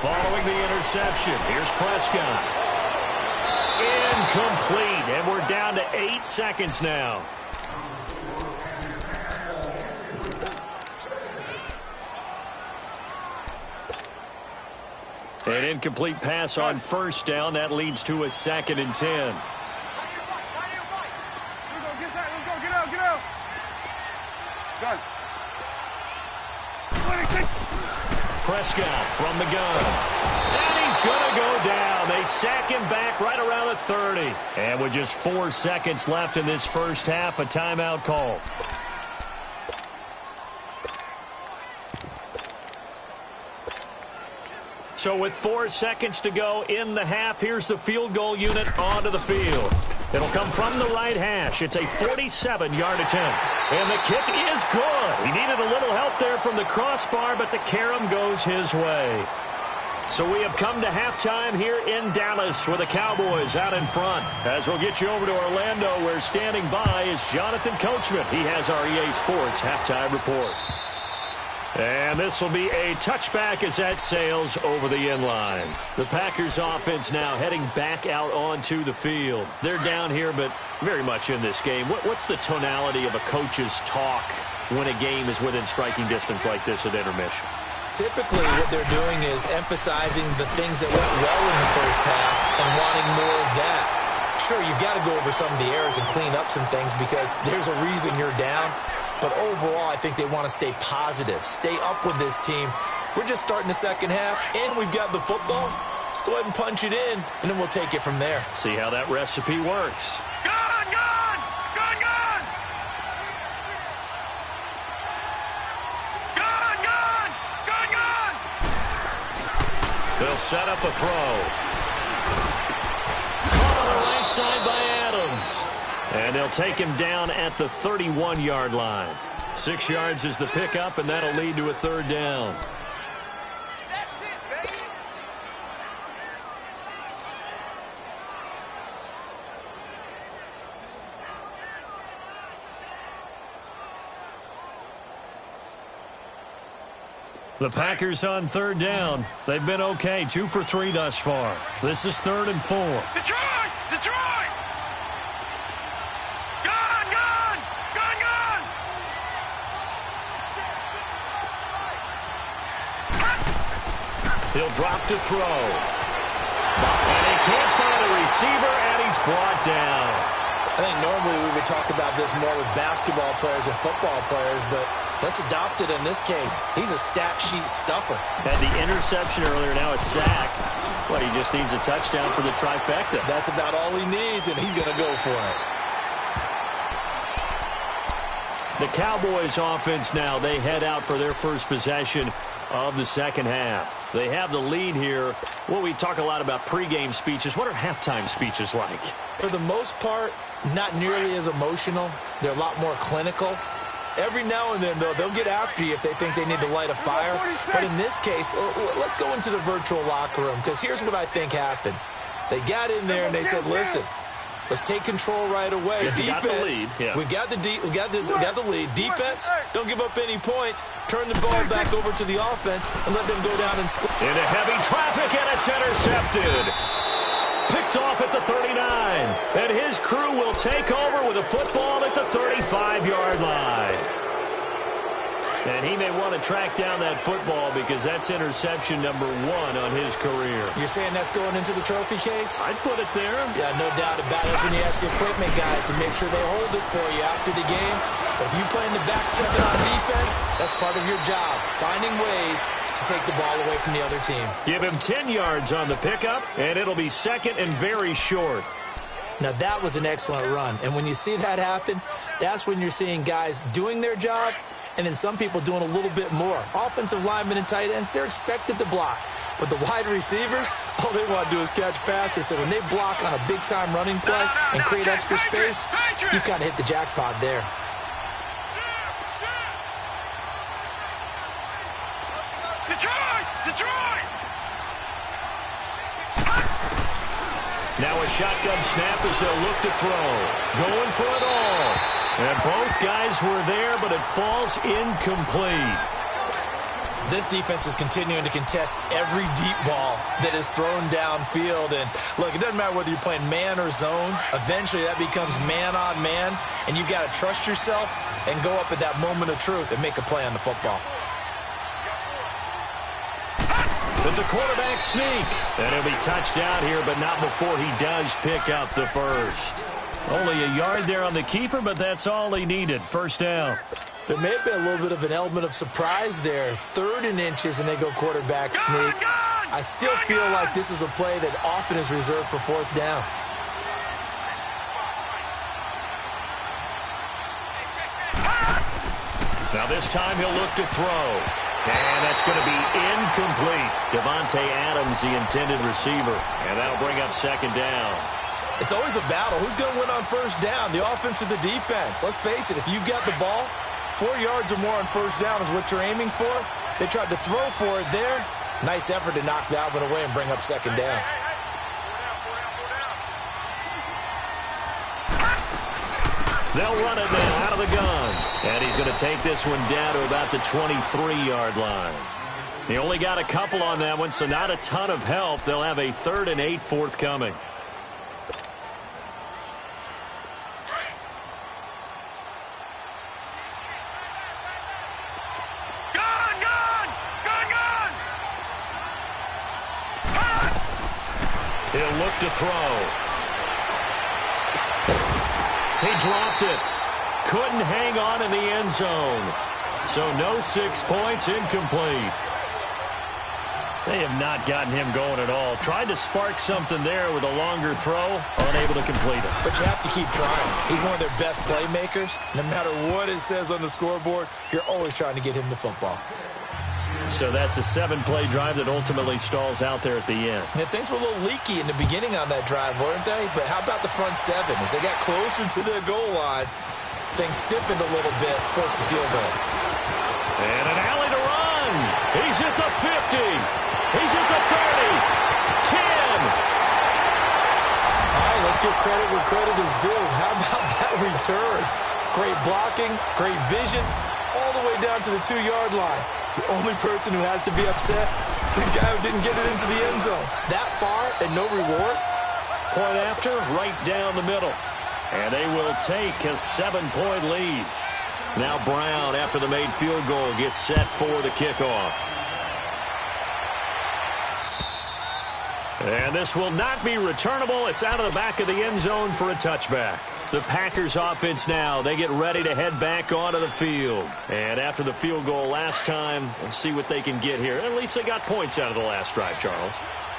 Following the interception, here's Prescott. Incomplete, and we're down to 8 seconds now. An incomplete pass on 1st down. That leads to a 2nd and 10. Prescott from the gun. And he's going to go down. They sack him back right around the 30. And with just 4 seconds left in this first half, a timeout call. So with 4 seconds to go in the half, here's the field goal unit onto the field. It'll come from the right hash. It's a 47-yard attempt. And the kick is good. He needed a little help there from the crossbar, but the carom goes his way. So we have come to halftime here in Dallas with the Cowboys out in front. As we'll get you over to Orlando, where standing by is Jonathan Coachman. He has our EA Sports halftime report. And this will be a touchback as that sails over the end line. The Packers offense now heading back out onto the field. They're down here, but very much in this game. What's the tonality of a coach's talk when a game is within striking distance like this at intermission? Typically, what they're doing is emphasizing the things that went well in the first half and wanting more of that. Sure, you've got to go over some of the errors and clean up some things because there's a reason you're down. But overall, I think they want to stay positive, stay up with this team. We're just starting the second half, and we've got the football. Let's go ahead and punch it in, and then we'll take it from there. See how that recipe works. Gun! Gun! Gun! Gun! They'll set up a throw. Caught on the right side by Adams. And they'll take him down at the 31-yard line. 6 yards is the pickup, and that'll lead to a third down. The Packers on third down. They've been okay, 2 for 3 thus far. This is 3rd and 4. Detroit! Detroit! Gone! Gone! Gone! Gone! He'll drop to throw. And he can't find a receiver, and he's brought down. I think normally we would talk about this more with basketball players and football players, but let's adopt it in this case. He's a stat sheet stuffer. Had the interception earlier, now a sack. But he just needs a touchdown for the trifecta. That's about all he needs, and he's going to go for it. The Cowboys offense now, they head out for their first possession of the second half. They have the lead here. Well, we talk a lot about pregame speeches. What are halftime speeches like? For the most part, not nearly as emotional. They're a lot more clinical. Every now and then, though, they'll get after you if they think they need to light a fire. But in this case, let's go into the virtual locker room, because here's what I think happened. They got in there and they said, listen, let's take control right away. Yeah, defense, we got the lead. Defense, don't give up any points. Turn the ball back over to the offense and let them go down and score. Into heavy traffic, and it's intercepted. Picked off at the 39. And his crew will take over with a football at the 35-yard line. And he may want to track down that football because that's interception number 1 on his career. You're saying that's going into the trophy case? I'd put it there. Yeah, no doubt about it. That's when you ask the equipment guys to make sure they hold it for you after the game. But if you play in the back 7 on defense, that's part of your job, finding ways to take the ball away from the other team. Give him 10 yards on the pickup, and it'll be second and very short. Now, that was an excellent run. And when you see that happen, that's when you're seeing guys doing their job and then some people doing a little bit more. Offensive linemen and tight ends, they're expected to block. But the wide receivers, all they want to do is catch passes. So when they block on a big-time running play and create extra space, you've kind of hit the jackpot there. Detroit! Detroit! Now a shotgun snap as they'll look to throw. Going for it all. And both guys were there, but it falls incomplete. This defense is continuing to contest every deep ball that is thrown downfield. And, look, it doesn't matter whether you're playing man or zone. Eventually, that becomes man on man. And you've got to trust yourself and go up at that moment of truth and make a play on the football. It's a quarterback sneak. And he'll be touched down here, but not before he does pick up the first. Only a yard there on the keeper, but that's all he needed. First down. There may have been a little bit of an element of surprise there. 3rd and inches, and they go quarterback sneak. I still feel like this is a play that often is reserved for 4th down. Now this time he'll look to throw. And that's going to be incomplete. Devontae Adams, the intended receiver. And that'll bring up 2nd down. It's always a battle. Who's going to win on 1st down, the offense or the defense? Let's face it, if you've got the ball, 4 yards or more on 1st down is what you're aiming for. They tried to throw for it there. Nice effort to knock that one away and bring up 2nd down. They'll run it now out of the gun. And he's going to take this one down to about the 23-yard line. He only got a couple on that one, so not a ton of help. They'll have a 3rd and 8 forthcoming. He'll look to throw. He dropped it. Couldn't hang on in the end zone. So no 6 points, incomplete. They have not gotten him going at all. Tried to spark something there with a longer throw, unable to complete it. But you have to keep trying. He's one of their best playmakers. No matter what it says on the scoreboard, you're always trying to get him the football. So that's a 7-play drive that ultimately stalls out there at the end. Yeah, things were a little leaky in the beginning on that drive, weren't they? But how about the front 7? As they got closer to the goal line, things stiffened a little bit, forced the field goal. And an alley to run. He's at the 50. He's at the 30. 10. All right, let's give credit where credit is due. How about that return? Great blocking, great vision, all the way down to the 2-yard line. The only person who has to be upset, the guy who didn't get it into the end zone. That far and no reward? Point after, right down the middle. And they will take a 7-point lead. Now Brown, after the made field goal, gets set for the kickoff. And this will not be returnable. It's out of the back of the end zone for a touchback. The Packers offense now, they get ready to head back onto the field. And after the field goal last time, we'll see what they can get here. At least they got points out of the last drive, Charles.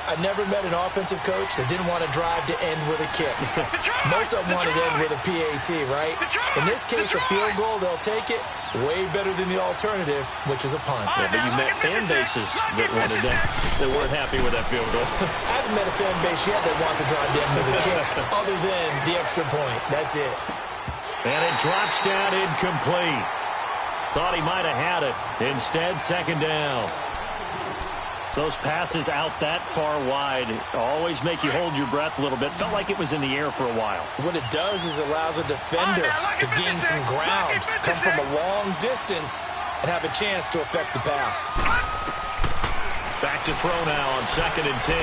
I've never met an offensive coach that didn't want to drive to end with a kick. Most of them want to end with a PAT, right? In this case, a field goal, they'll take it. Way better than the alternative, which is a punt. Yeah, but you met fan bases that wanted that, that weren't happy with that field goal. I haven't met a fan base yet that wants to drive to end with a kick, other than the extra point. That's it. And it drops down incomplete. Thought he might have had it. Instead, second down. Those passes out that far wide always make you hold your breath a little bit. Felt like it was in the air for a while. What it does is it allows a defender to gain some ground, come from a long distance, and have a chance to affect the pass. Back to throw now on 2nd and 10.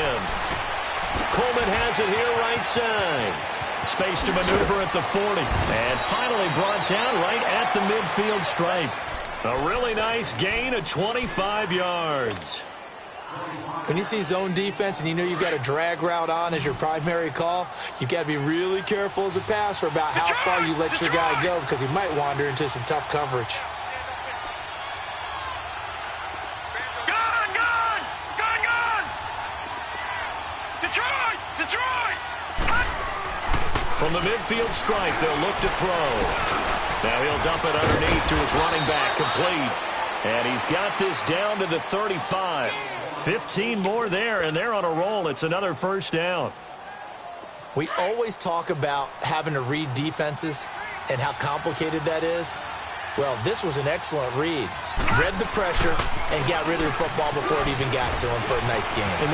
Coleman has it here right side. Space to maneuver at the 40. And finally brought down right at the midfield stripe. A really nice gain of 25 yards. When you see zone defense and you know you've got a drag route on as your primary call, you've got to be really careful as a passer about how far you let your guy go because he might wander into some tough coverage. Gone! Detroit! From the midfield stripe, they'll look to throw. Now he'll dump it underneath to his running back, complete. And he's got this down to the 35. 15 more there, and they're on a roll. It's another first down. We always talk about having to read defenses and how complicated that is. Well, this was an excellent read. Read the pressure and got rid of the football before it even got to him for a nice game. And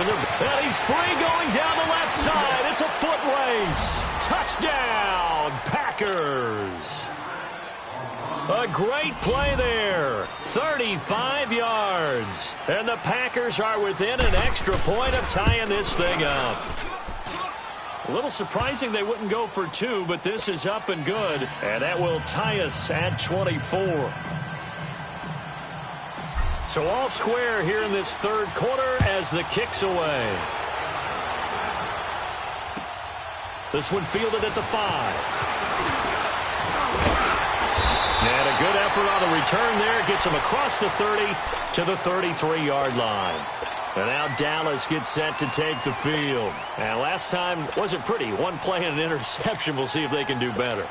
he's free going down the left side. It's a foot race. Touchdown, Packers. A great play there. 35 yards. And the Packers are within an extra point of tying this thing up. A little surprising they wouldn't go for 2, but this is up and good. And that will tie us at 24. So all square here in this third quarter as the kick's away. This one fielded at the 5. And a good effort on the return there. Gets him across the 30 to the 33-yard line. And now Dallas gets set to take the field. And last time wasn't pretty. One play and an interception. We'll see if they can do better.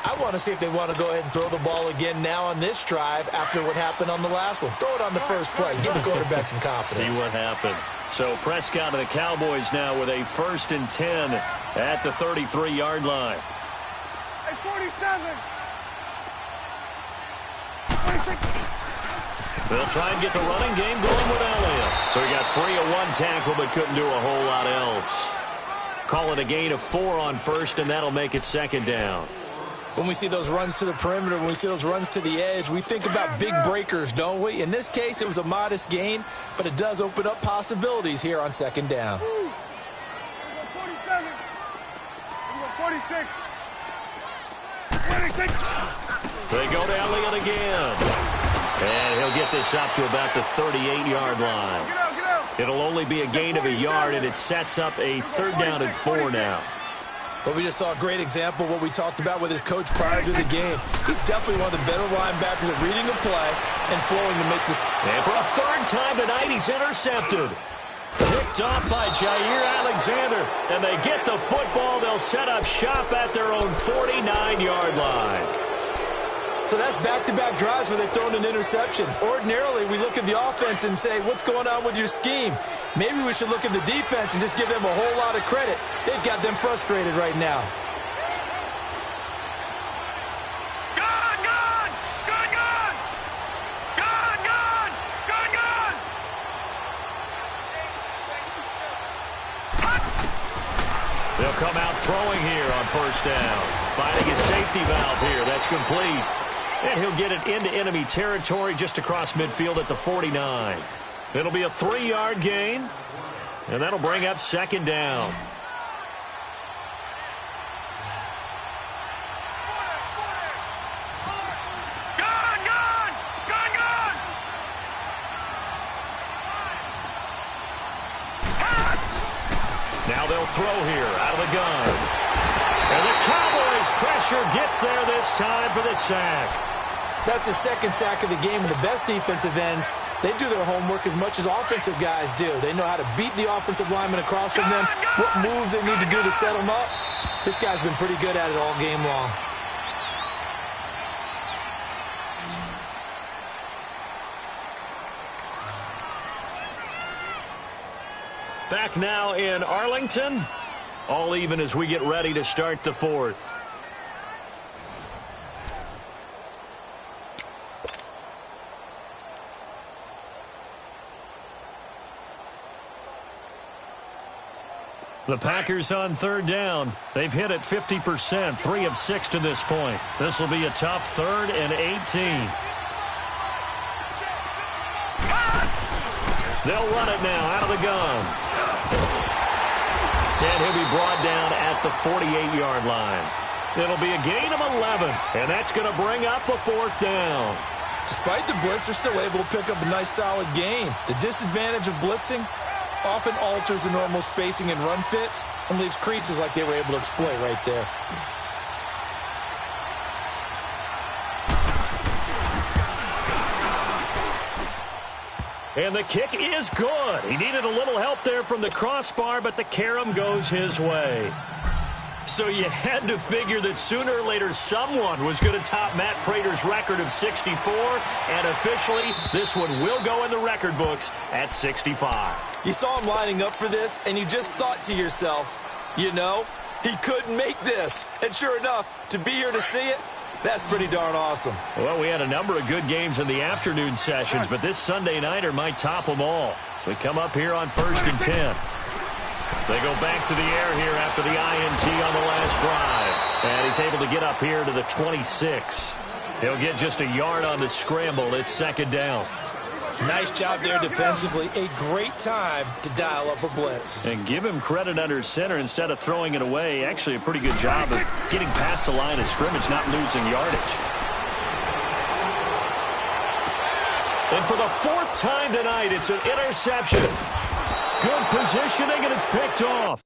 I want to see if they want to go ahead and throw the ball again now on this drive after what happened on the last one. Throw it on the first play. Give the quarterback some confidence. See what happens. So Prescott and the Cowboys now with a 1st and 10 at the 33-yard line. Hey, 47. They'll try and get the running game going with Elliott. So he got free of 1 tackle but couldn't do a whole lot else. Call it a gain of 4 on 1st, and that'll make it 2nd down. When we see those runs to the perimeter, when we see those runs to the edge, we think about big breakers, don't we? In this case, it was a modest gain, but it does open up possibilities here on 2nd down. 47. 46. 26. They go to Elliott again. And he'll get this up to about the 38-yard line. Get out. It'll only be a gain of a yard, and it sets up a 3rd down and 4 now. Well, we just saw a great example of what we talked about with his coach prior to the game. He's definitely one of the better linebackers at reading a play and flowing to make this. And for a 3rd time tonight, he's intercepted. Picked off by Jair Alexander. And they get the football. They'll set up shop at their own 49-yard line. So that's back-to-back drives where they've thrown an interception. Ordinarily, we look at the offense and say, what's going on with your scheme? Maybe we should look at the defense and just give them a whole lot of credit. They've got them frustrated right now. They'll come out throwing here on first down. Finding his safety valve here. That's complete. And he'll get it into enemy territory just across midfield at the 49. It'll be a 3-yard gain, and that'll bring up second down. Now they'll throw here out of the gun. And the Cowboys' pressure gets there this time for the sack. That's the second sack of the game, and the best defensive ends, they do their homework as much as offensive guys do. They know how to beat the offensive lineman across from them, what moves they need to do to set them up. This guy's been pretty good at it all game long. Back now in Arlington. All even as we get ready to start the fourth. The Packers on third down. They've hit it 50%, 3 of 6 to this point. This will be a tough 3rd and 18. They'll run it now out of the gun. And he'll be brought down at the 48-yard line. It'll be a gain of 11, and that's going to bring up a 4th down. Despite the blitz, they're still able to pick up a nice, solid gain. The disadvantage of blitzing often alters the normal spacing and run fits and leaves creases like they were able to exploit right there. And the kick is good. He needed a little help there from the crossbar, but the carom goes his way. So you had to figure that sooner or later someone was going to top Matt Prater's record of 64, and officially this one will go in the record books at 65. You saw him lining up for this, and you just thought to yourself, you know, he couldn't make this. And sure enough, to be here to see it, that's pretty darn awesome. Well, we had a number of good games in the afternoon sessions, but this Sunday nighter might top them all. So we come up here on 1st and 10. They go back to the air here after the INT on the last drive. And he's able to get up here to the 26. He'll get just a yard on the scramble. It's 2nd down. Nice job there defensively. A great time to dial up a blitz. And give him credit under center instead of throwing it away. Actually a pretty good job of getting past the line of scrimmage, not losing yardage. And for the 4th time tonight, it's an interception. Good positioning, and it's picked off.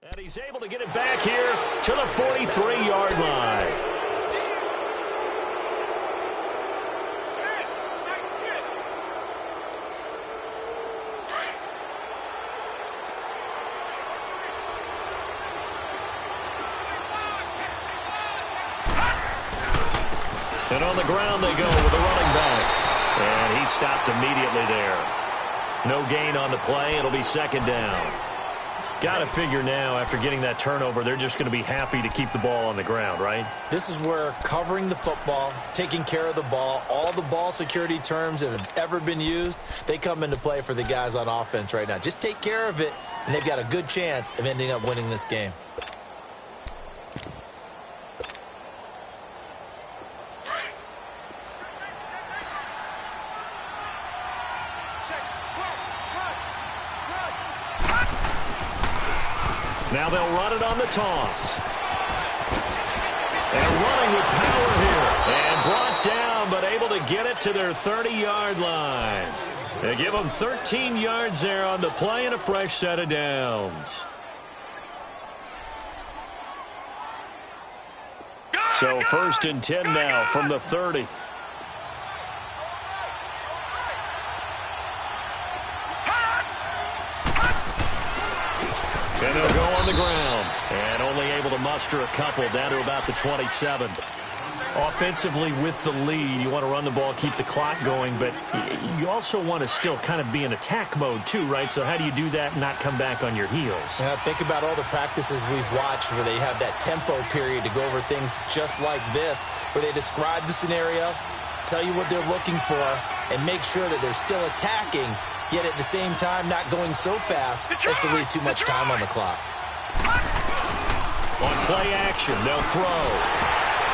And he's able to get it back here to the 43-yard line. And on the ground they go with the running back. And he stopped immediately there. No gain on the play. It'll be 2nd down. Got to figure now, after getting that turnover, they're just going to be happy to keep the ball on the ground, right? This is where covering the football, taking care of the ball, all the ball security terms that have ever been used, they come into play for the guys on offense right now. Just take care of it, and they've got a good chance of ending up winning this game. Now they'll run it on the toss. And running with power here. And brought down, but able to get it to their 30-yard line. They give them 13 yards there on the play and a fresh set of downs. So 1st and 10 now from the 30. And they'll go on the ground. And only able to muster a couple down to about the 27. Offensively with the lead, you want to run the ball, keep the clock going, but you also want to still kind of be in attack mode too, right? So how do you do that and not come back on your heels? Yeah, think about all the practices we've watched where they have that tempo period to go over things just like this, where they describe the scenario, tell you what they're looking for, and make sure that they're still attacking, yet at the same time not going so fast as to leave too much time on the clock. On play action, they'll throw.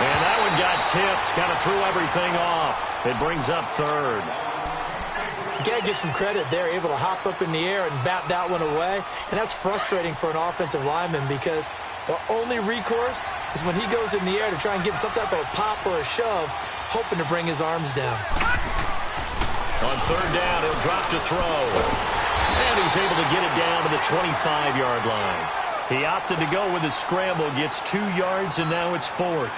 And that one got tipped, kind of threw everything off. It brings up 3rd. You got to give some credit there, able to hop up in the air and bat that one away. And that's frustrating for an offensive lineman because the only recourse is when he goes in the air to try and get some type of a pop or a shove, hoping to bring his arms down. On 3rd down, he'll drop to throw. And he's able to get it down to the 25-yard line. He opted to go with a scramble, gets 2 yards, and now it's 4th.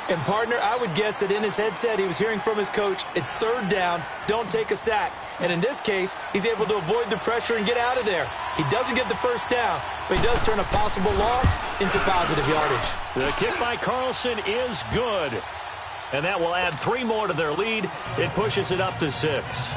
And, partner, I would guess that in his headset he was hearing from his coach, it's 3rd down, don't take a sack. And in this case, he's able to avoid the pressure and get out of there. He doesn't get the 1st down, but he does turn a possible loss into positive yardage. The kick by Carlson is good. And that will add 3 more to their lead. It pushes it up to 6.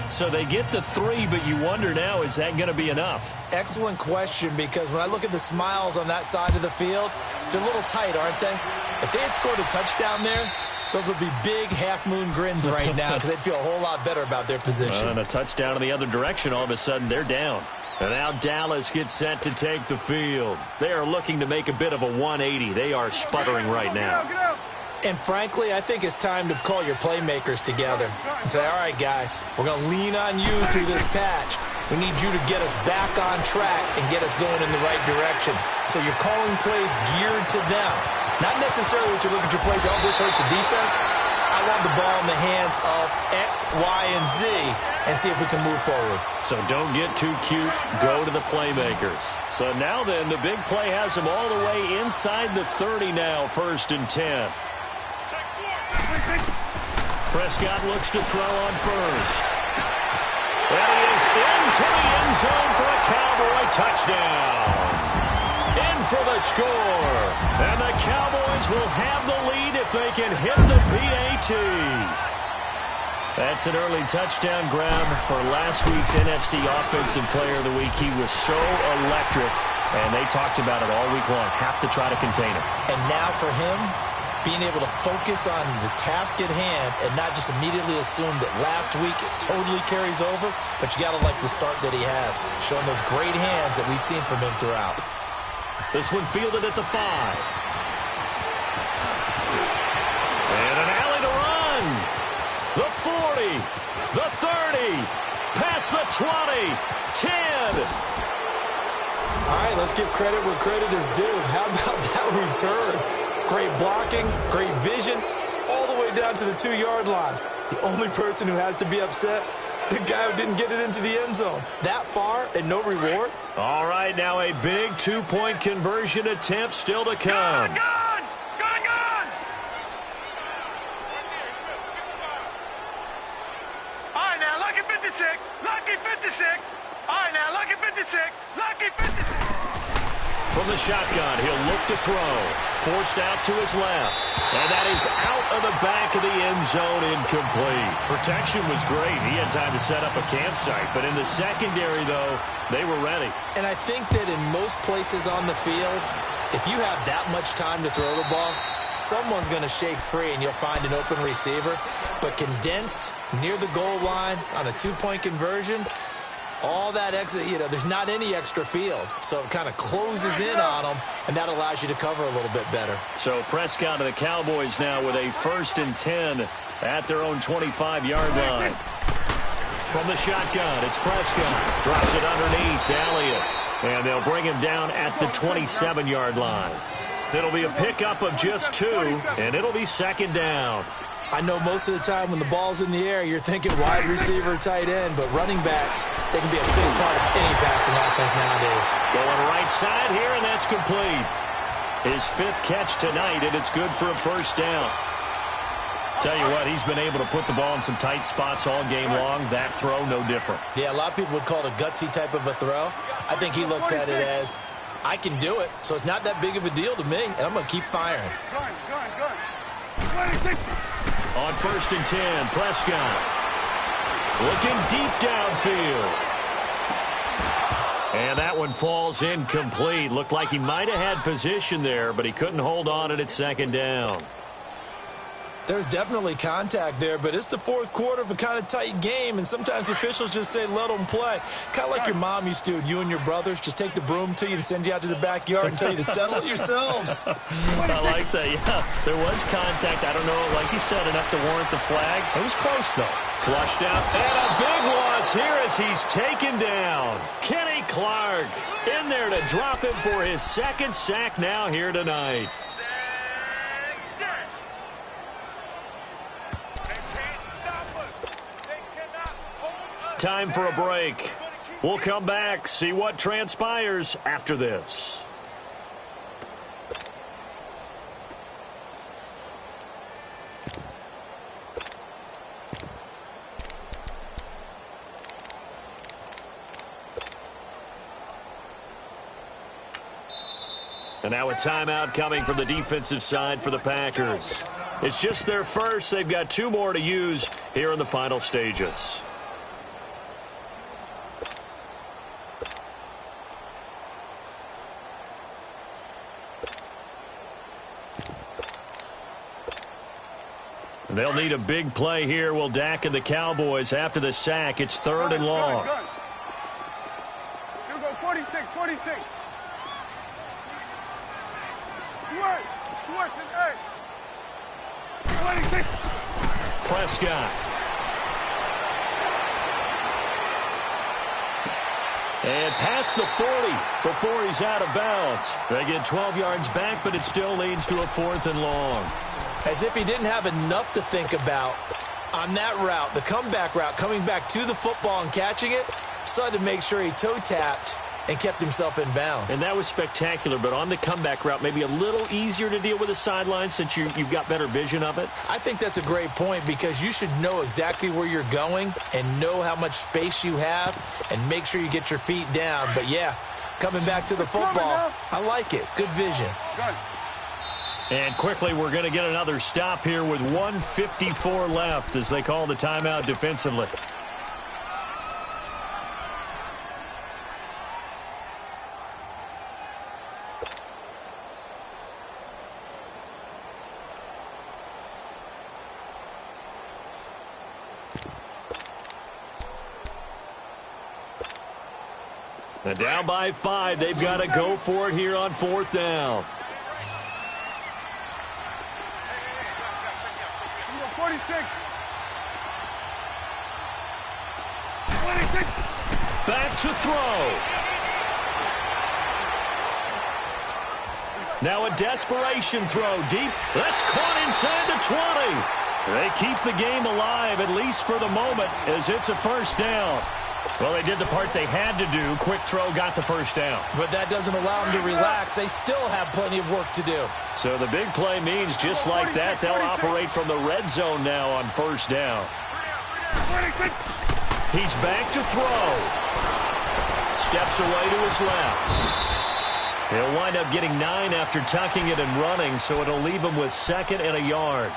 So they get the 3, but you wonder now, is that going to be enough? Excellent question, because when I look at the smiles on that side of the field, they're a little tight, aren't they? If they had scored a touchdown there, those would be big half-moon grins right now because they'd feel a whole lot better about their position. And a touchdown in the other direction, all of a sudden they're down. And now Dallas gets set to take the field. They are looking to make a bit of a 180. They are sputtering right now. And frankly, I think it's time to call your playmakers together and say, all right, guys, we're going to lean on you through this patch. We need you to get us back on track and get us going in the right direction. So you're calling plays geared to them. Not necessarily what you look at your plays, oh, this hurts the defense. I want the ball in the hands of X, Y, and Z and see if we can move forward. So don't get too cute. Go to the playmakers. So now then, the big play has them all the way inside the 30 now, 1st and 10. Prescott looks to throw on 1st. And he is into the end zone for a Cowboy touchdown. In for the score. And the Cowboys will have the lead if they can hit the PAT. That's an early touchdown grab for last week's NFC Offensive Player of the Week. He was so electric, and they talked about it all week long. Have to try to contain him. And now for him, being able to focus on the task at hand and not just immediately assume that last week it totally carries over, but you got to like the start that he has, showing those great hands that we've seen from him throughout. This one fielded at the 5. And an alley to run. The 40, the 30, past the 20, 10. All right, let's give credit where credit is due. How about that return? Great blocking, great vision, all the way down to the 2-yard line. The only person who has to be upset, the guy who didn't get it into the end zone. That far and no reward. All right, now a big 2-point conversion attempt still to come. Gone! All right, now, lucky 56. Lucky 56. All right, now, lucky 56. Lucky 56. From the shotgun, he'll look to throw. Forced out to his left. And that is out of the back of the end zone, incomplete. Protection was great. He had time to set up a campsite. But in the secondary, though, they were ready. And I think that in most places on the field, if you have that much time to throw the ball, someone's going to shake free and you'll find an open receiver. But condensed near the goal line on a 2-point conversion, all that extra, there's not any extra field. So it kind of closes in on them, and that allows you to cover a little bit better. So Prescott and the Cowboys now with a 1st and 10 at their own 25-yard line. From the shotgun, it's Prescott. Drops it underneath to Elliott. And they'll bring him down at the 27-yard line. It'll be a pickup of just 2, and it'll be 2nd down. I know most of the time when the ball's in the air, you're thinking wide receiver, tight end, but running backs, they can be a big part of any passing offense nowadays. Going right side here, and that's complete. His 5th catch tonight, and it's good for a first down. Tell you what, he's been able to put the ball in some tight spots all game long. That throw, no different. Yeah, a lot of people would call it a gutsy type of a throw. I think he looks at it as, I can do it, so it's not that big of a deal to me, and I'm going to keep firing. On 1st and 10, Prescott looking deep downfield. And that one falls incomplete. Looked like he might have had position there, but he couldn't hold on at 2nd down. There's definitely contact there, but it's the 4th quarter of a kind of tight game, and sometimes the officials just say, let them play. Kind of like your mom used to with you and your brothers. Just take the broom to you and send you out to the backyard and tell you to settle it yourselves. I like that, yeah. There was contact. I don't know, like you said, enough to warrant the flag. It was close, though. Flushed out, and a big loss here as he's taken down. Kenny Clark in there to drop him for his 2nd sack now here tonight. Time for a break. We'll come back, see what transpires after this. And now a timeout coming from the defensive side for the Packers. It's just their first. They've got 2 more to use here in the final stages. They'll need a big play here. Will Dak and the Cowboys after the sack. It's 3rd and long. Good. You go 46. Switch and 26. Prescott. And past the 40 before he's out of bounds. They get 12 yards back, but it still leads to a 4th and long. As if he didn't have enough to think about on that route, the comeback route, coming back to the football and catching it, decided to make sure he toe-tapped and kept himself in bounds. And that was spectacular, but on the comeback route, maybe a little easier to deal with the sideline since you've got better vision of it? I think that's a great point because you should know exactly where you're going and know how much space you have and make sure you get your feet down. But, yeah, coming back to the football, I like it. Good vision. Good. And quickly, we're going to get another stop here with 1:54 left as they call the timeout defensively. And down by 5, they've got to go for it here on 4th down. 46. Back to throw. Now a desperation throw deep. That's caught inside the 20. They keep the game alive, at least for the moment, as it's a first down. Well, they did the part they had to do. Quick throw got the first down. But that doesn't allow them to relax. They still have plenty of work to do. So the big play means just like that, they'll operate from the red zone now on first down. He's back to throw. Steps away to his left. He'll wind up getting 9 after tucking it and running, so it'll leave him with 2nd and a yard.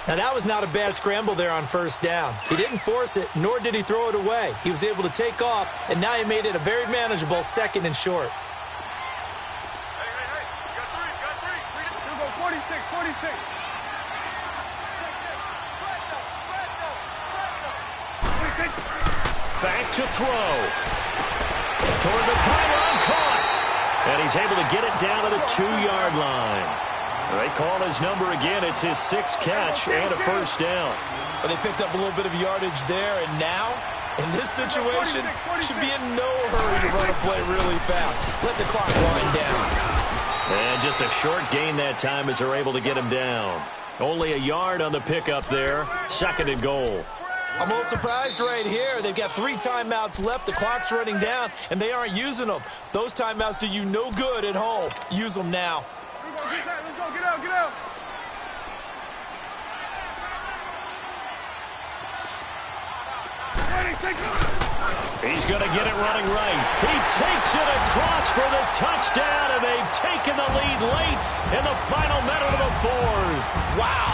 Now, that was not a bad scramble there on first down. He didn't force it, nor did he throw it away. He was able to take off, and now he made it a very manageable 2nd and short. Hey, you got 3. You go 46. Back to throw. Toward the pylon, caught. And he's able to get it down to the 2-yard line. They call his number again. It's his 6th catch and a first down. But they picked up a little bit of yardage there, and now, in this situation, should be in no hurry to run a play really fast. Let the clock wind down. And just a short gain that time as they're able to get him down. Only a yard on the pickup there. 2nd and goal. I'm a little surprised right here. They've got 3 timeouts left. The clock's running down, and they aren't using them. Those timeouts do you no good at home. Use them now. Let's go. Get out. He's going to get it running right. He takes it across for the touchdown, and they've taken the lead late in the final minute of the fourth. Wow.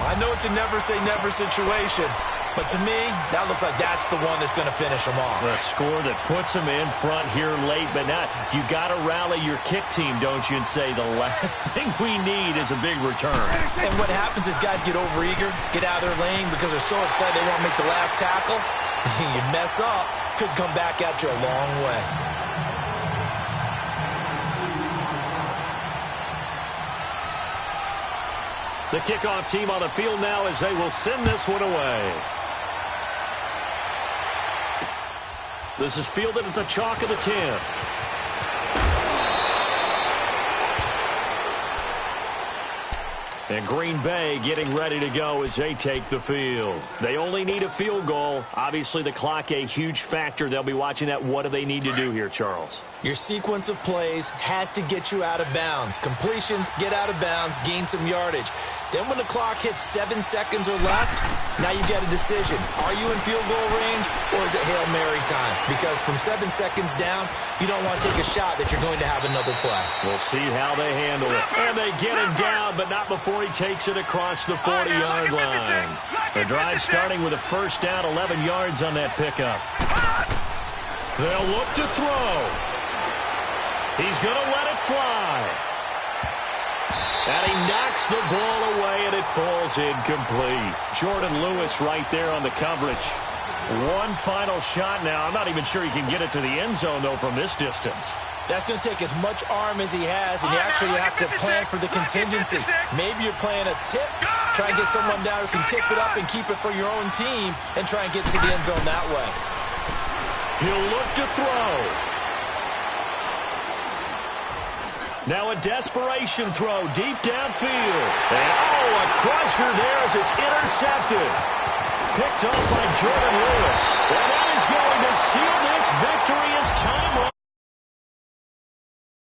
I know it's a never-say-never situation, but to me, that looks like that's the one that's going to finish them off. The score that puts them in front here late, but now you got to rally your kick team, don't you, and say the last thing we need is a big return. And what happens is guys get overeager, get out of their lane because they're so excited they want to make the last tackle. You mess up, could come back at you a long way. The kickoff team on the field now as they will send this one away. This is fielded at the chalk of the 10. And Green Bay getting ready to go as they take the field. They only need a field goal. Obviously, the clock a huge factor. They'll be watching that. What do they need to do here, Charles? Your sequence of plays has to get you out of bounds. Completions, get out of bounds, gain some yardage. Then when the clock hits 7 seconds or left, now you get a decision. Are you in field goal range or is it Hail Mary time? Because from 7 seconds down, you don't want to take a shot that you're going to have another play. We'll see how they handle it. And they get him down, but not before he takes it across the 40-yard line. The drive starting with a first down, 11 yards on that pickup. They'll look to throw. He's going to let it fly. And he knocks the ball away, and it falls incomplete. Jordan Lewis right there on the coverage. One final shot now. I'm not even sure he can get it to the end zone, though, from this distance. That's going to take as much arm as he has, and you actually have to plan for the contingency. Maybe you're playing a tip, try and get someone down who can tip it up and keep it for your own team, and try and get to the end zone that way. He'll look to throw. Now a desperation throw deep downfield. And a crusher there as it's intercepted. Picked up by Jordan Lewis. And that is going to seal this victory as time